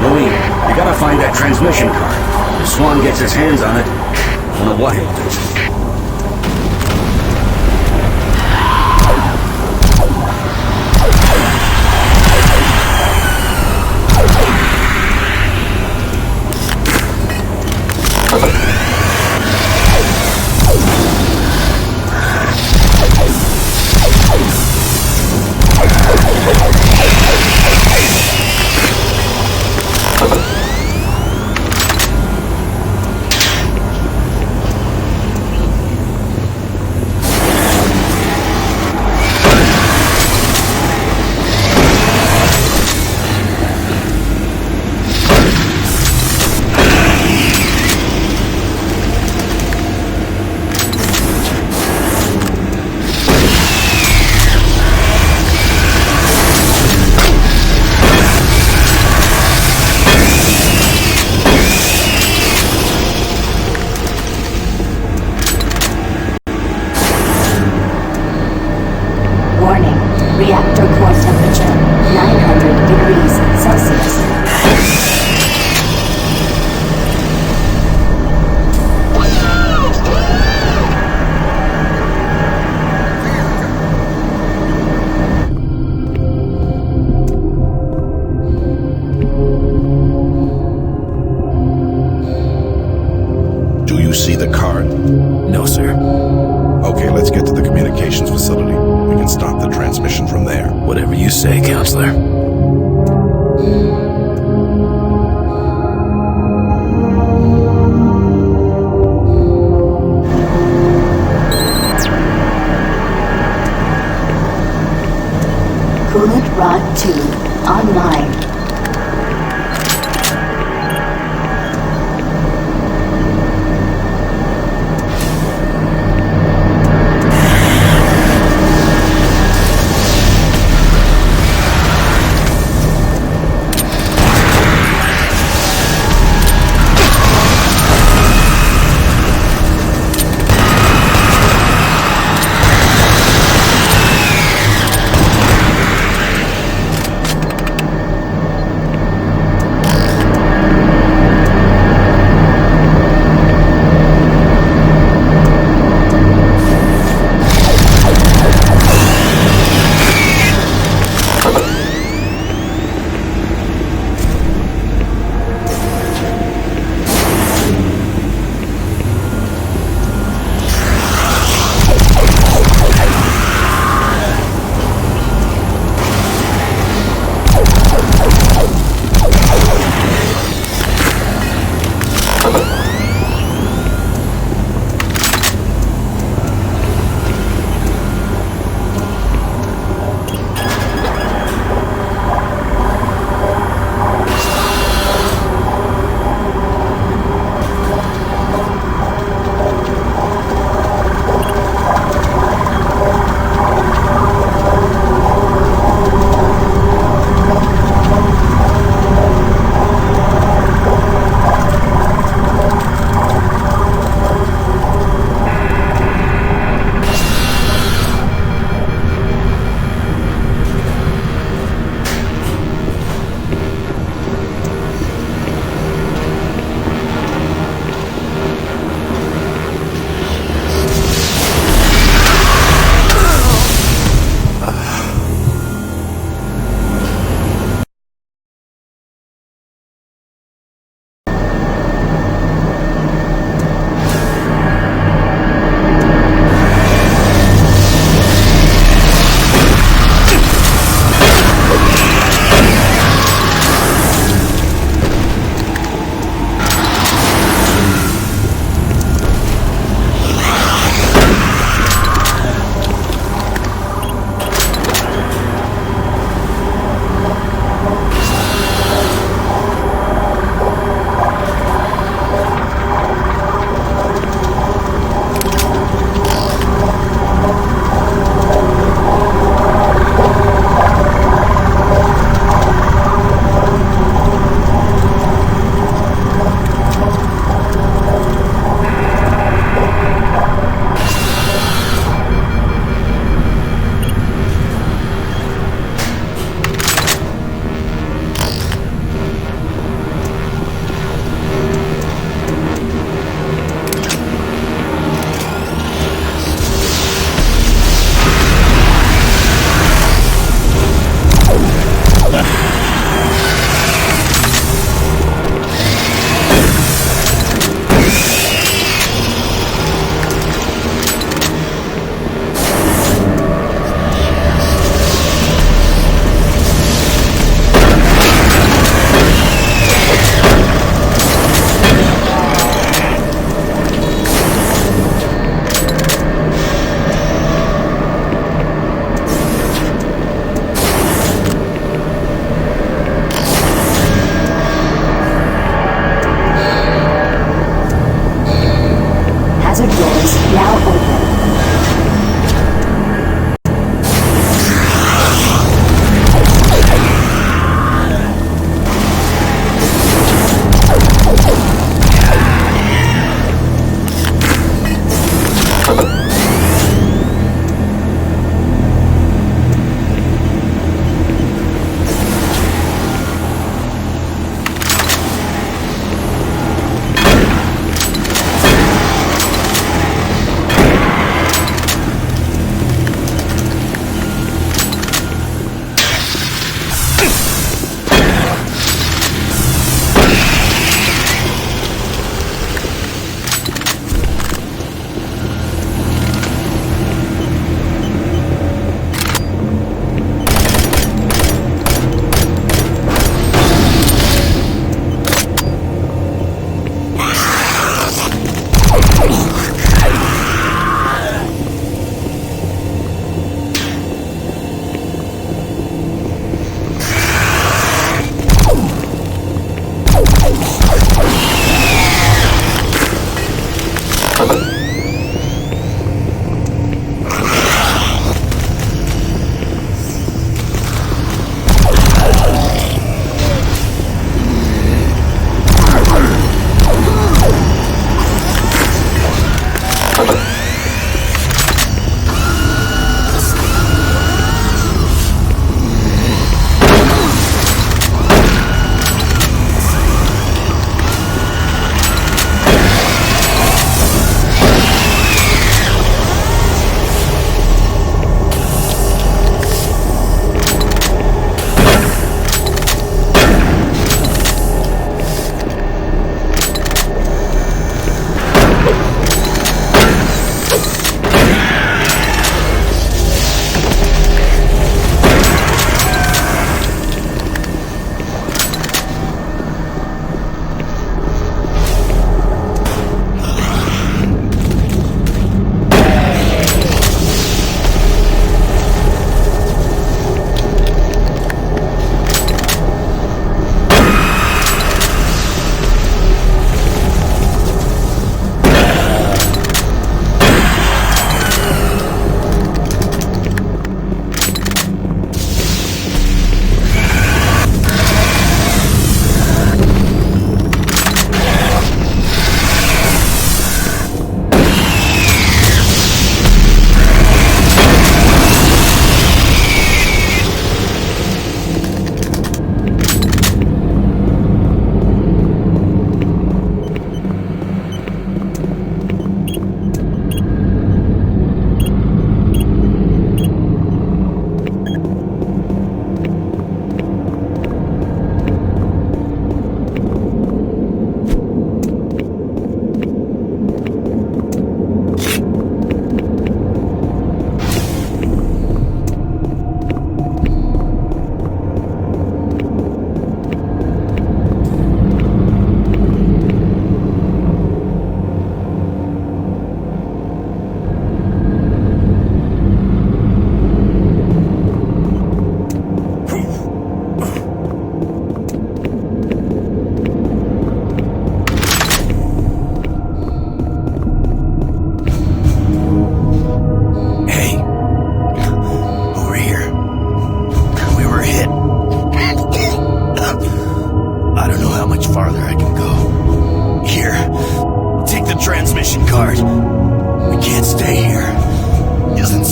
Louis, you gotta find that transmission card. If Swan gets his hands on it, I don't know what he'll do.
Reactor core temperature 900 degrees Celsius.
Do you see the card?
No, sir.
Okay, let's get to the communications facility. We can stop the transmission from there.
Whatever you say, Counselor.
Coolant rod 2 online.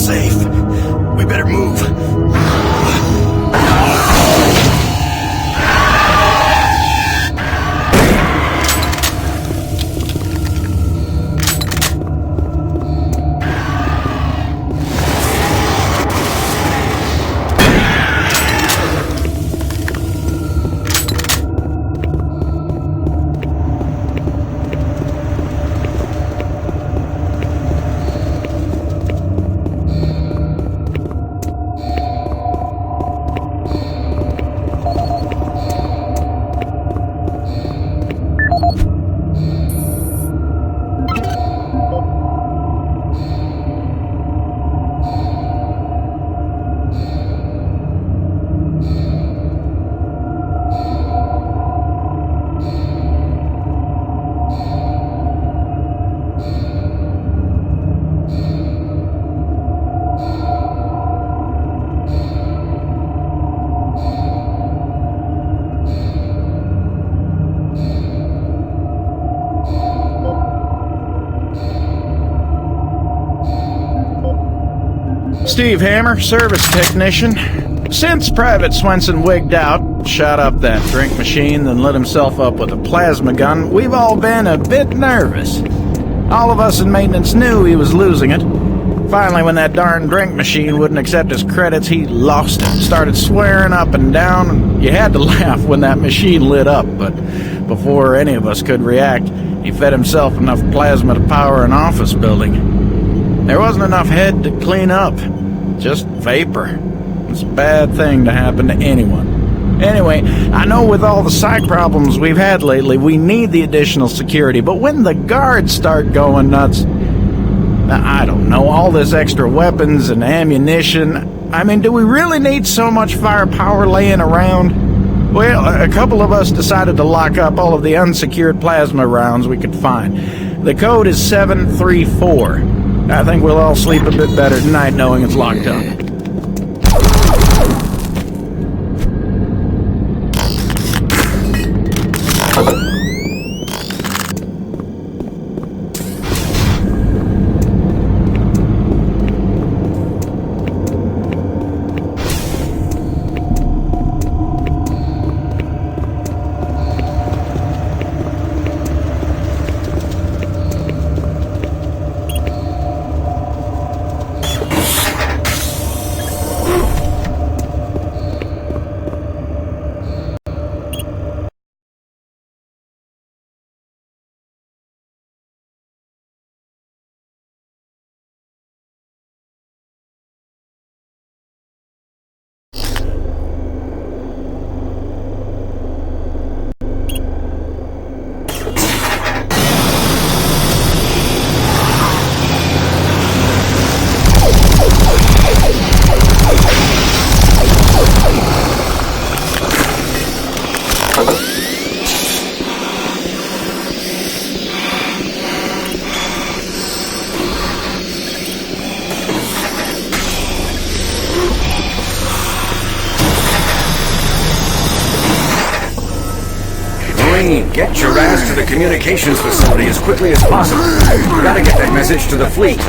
safe. We better move.
Steve Hammer, service technician. Since Private Swenson wigged out, shot up that drink machine, then lit himself up with a plasma gun, we've all been a bit nervous. All of us in maintenance knew he was losing it. Finally, when that darn drink machine wouldn't accept his credits, he lost it. Started swearing up and down, and you had to laugh when that machine lit up, but before any of us could react, he fed himself enough plasma to power an office building. There wasn't enough head to clean up. Just vapor. It's a bad thing to happen to anyone. Anyway, I know with all the psych problems we've had lately, we need the additional security, but when the guards start going nuts, I don't know, all this extra weapons and ammunition, I mean, do we really need so much firepower laying around? Well, a couple of us decided to lock up all of the unsecured plasma rounds we could find. The code is 734. I think we'll all sleep a bit better tonight knowing it's locked up.
Get your ass to the communications facility as quickly as possible. We gotta get that message to the fleet.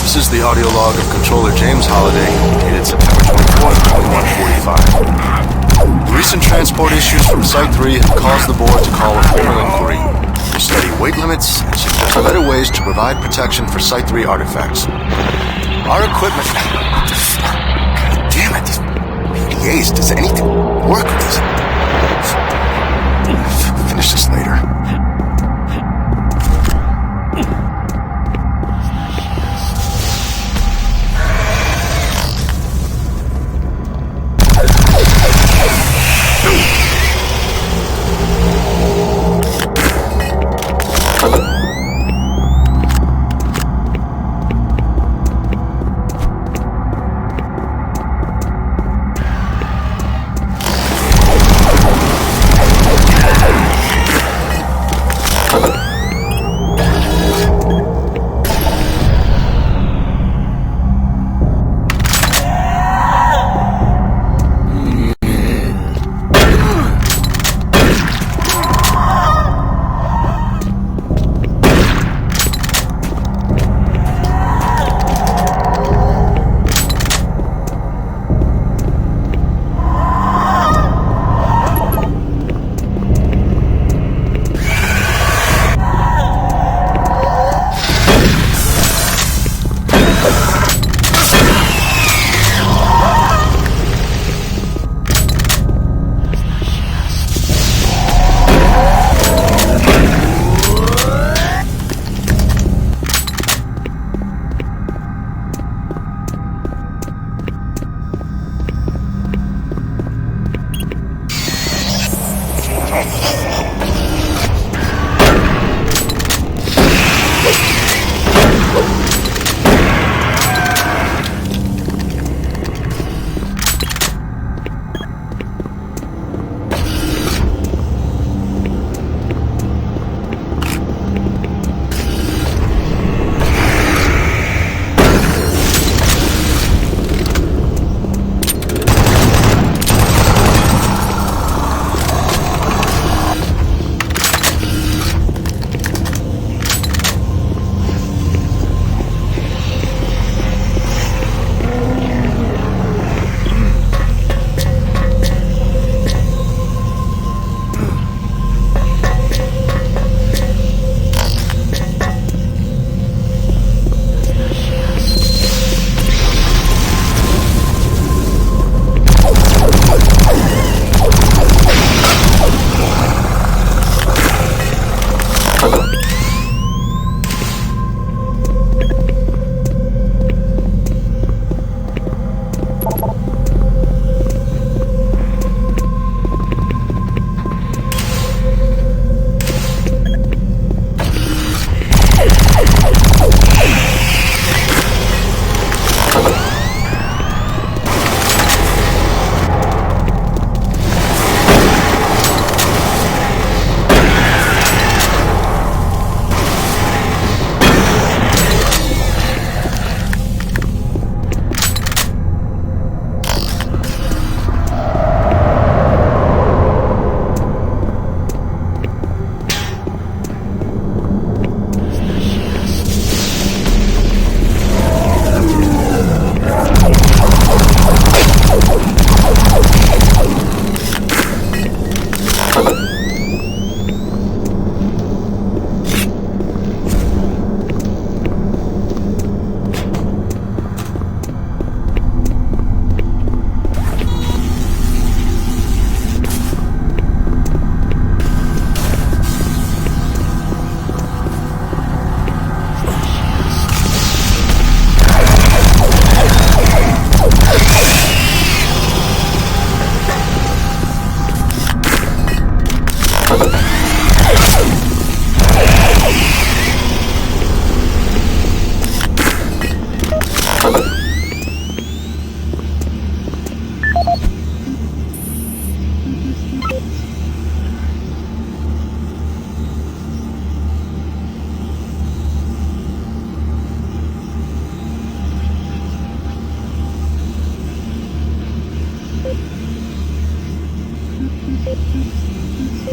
This is the audio log of Controller James Holliday, dated September 24th, 2145. Recent transport issues from Site 3 have caused the board to call a formal inquiry. We study weight limits and suggest better ways to provide protection for Site 3 artifacts. Our equipment... God damn it, these PDAs, does anything work with this? Finish this later.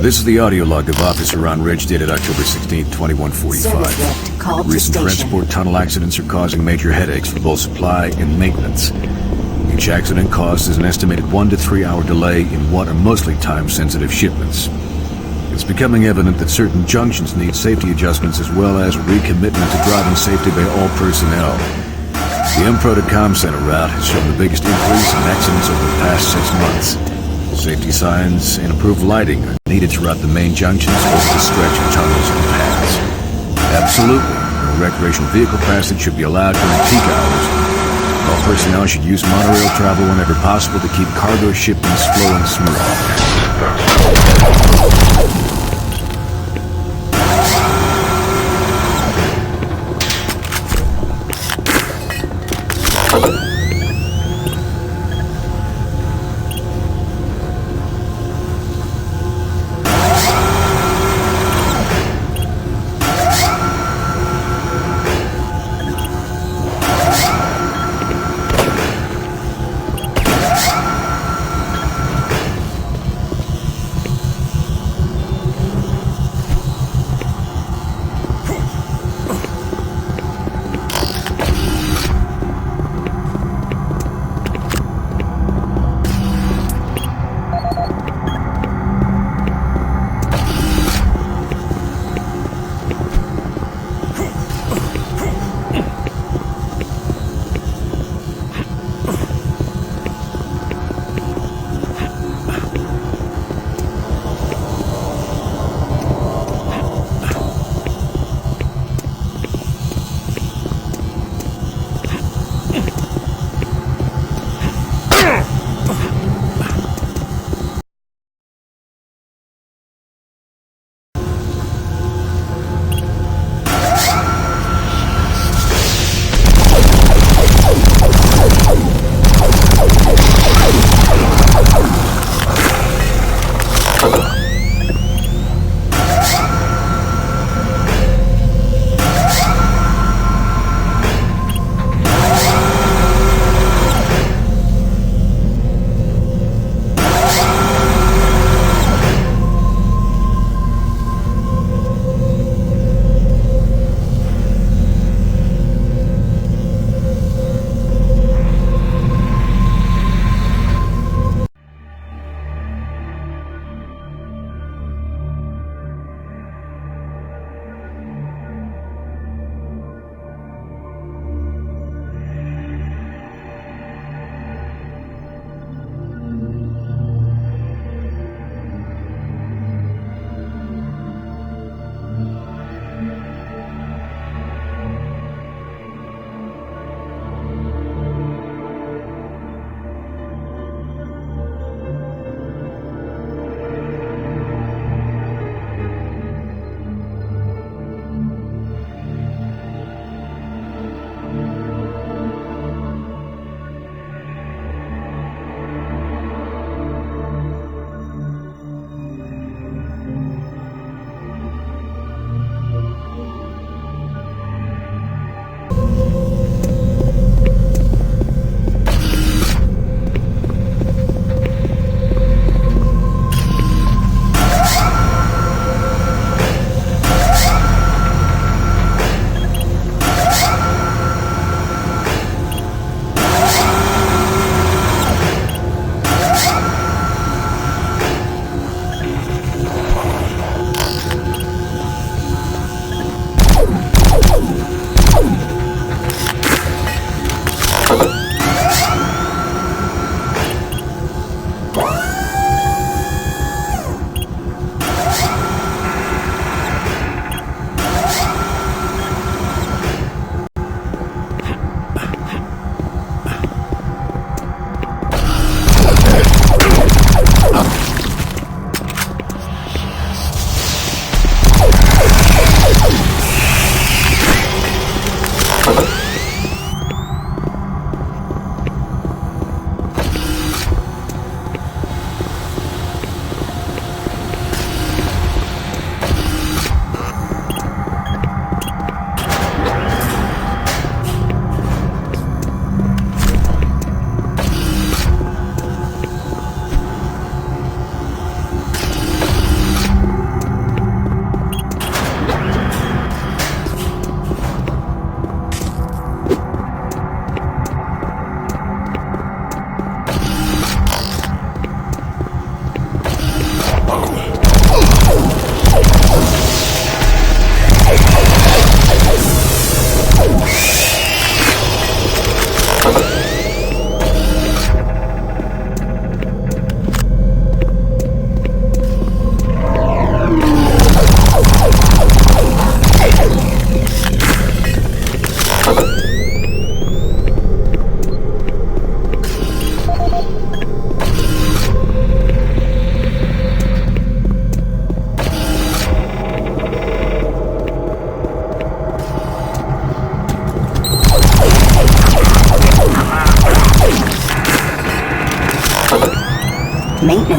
This is the audio log of Officer Ron Ridge dated October 16, 2145. Recent transport tunnel accidents are causing major headaches for both supply and maintenance. Each accident causes an estimated 1 to 3 hour delay in what are mostly time-sensitive shipments. It's becoming evident that certain junctions need safety adjustments as well as recommitment to driving safety by all personnel. The MPRO to Com Center route has shown the biggest increase in accidents over the past 6 months. Safety signs and improved lighting are needed throughout the main junctions over the stretch of tunnels and paths. Absolutely, no recreational vehicle passage should be allowed during peak hours. All personnel should use monorail travel whenever possible to keep cargo shipments flowing smoothly.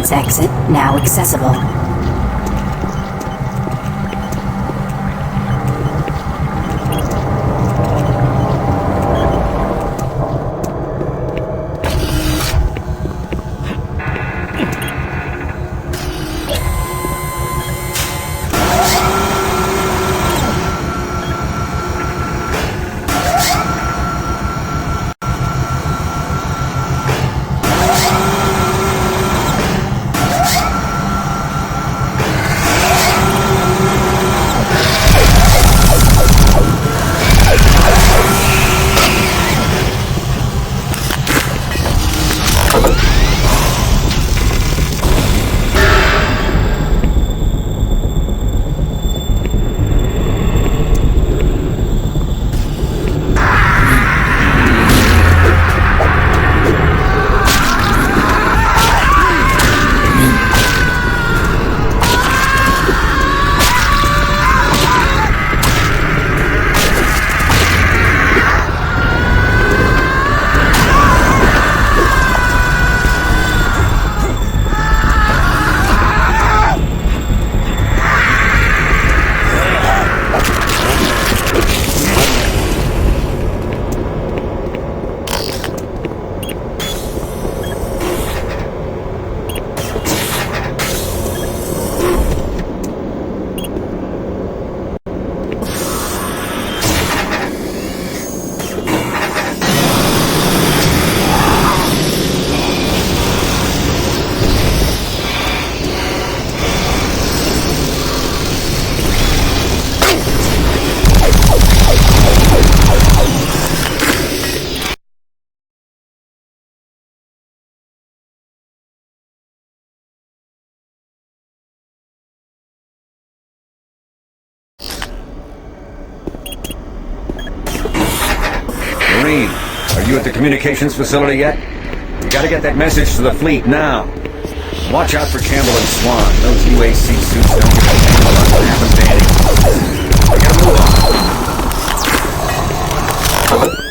maintenance exit now accessible.
Marine, are you at the communications facility yet? We gotta get that message to the fleet now. Watch out for Campbell and Swan. Those UAC suits don't give a damn about what happens to anyone. We gotta move on.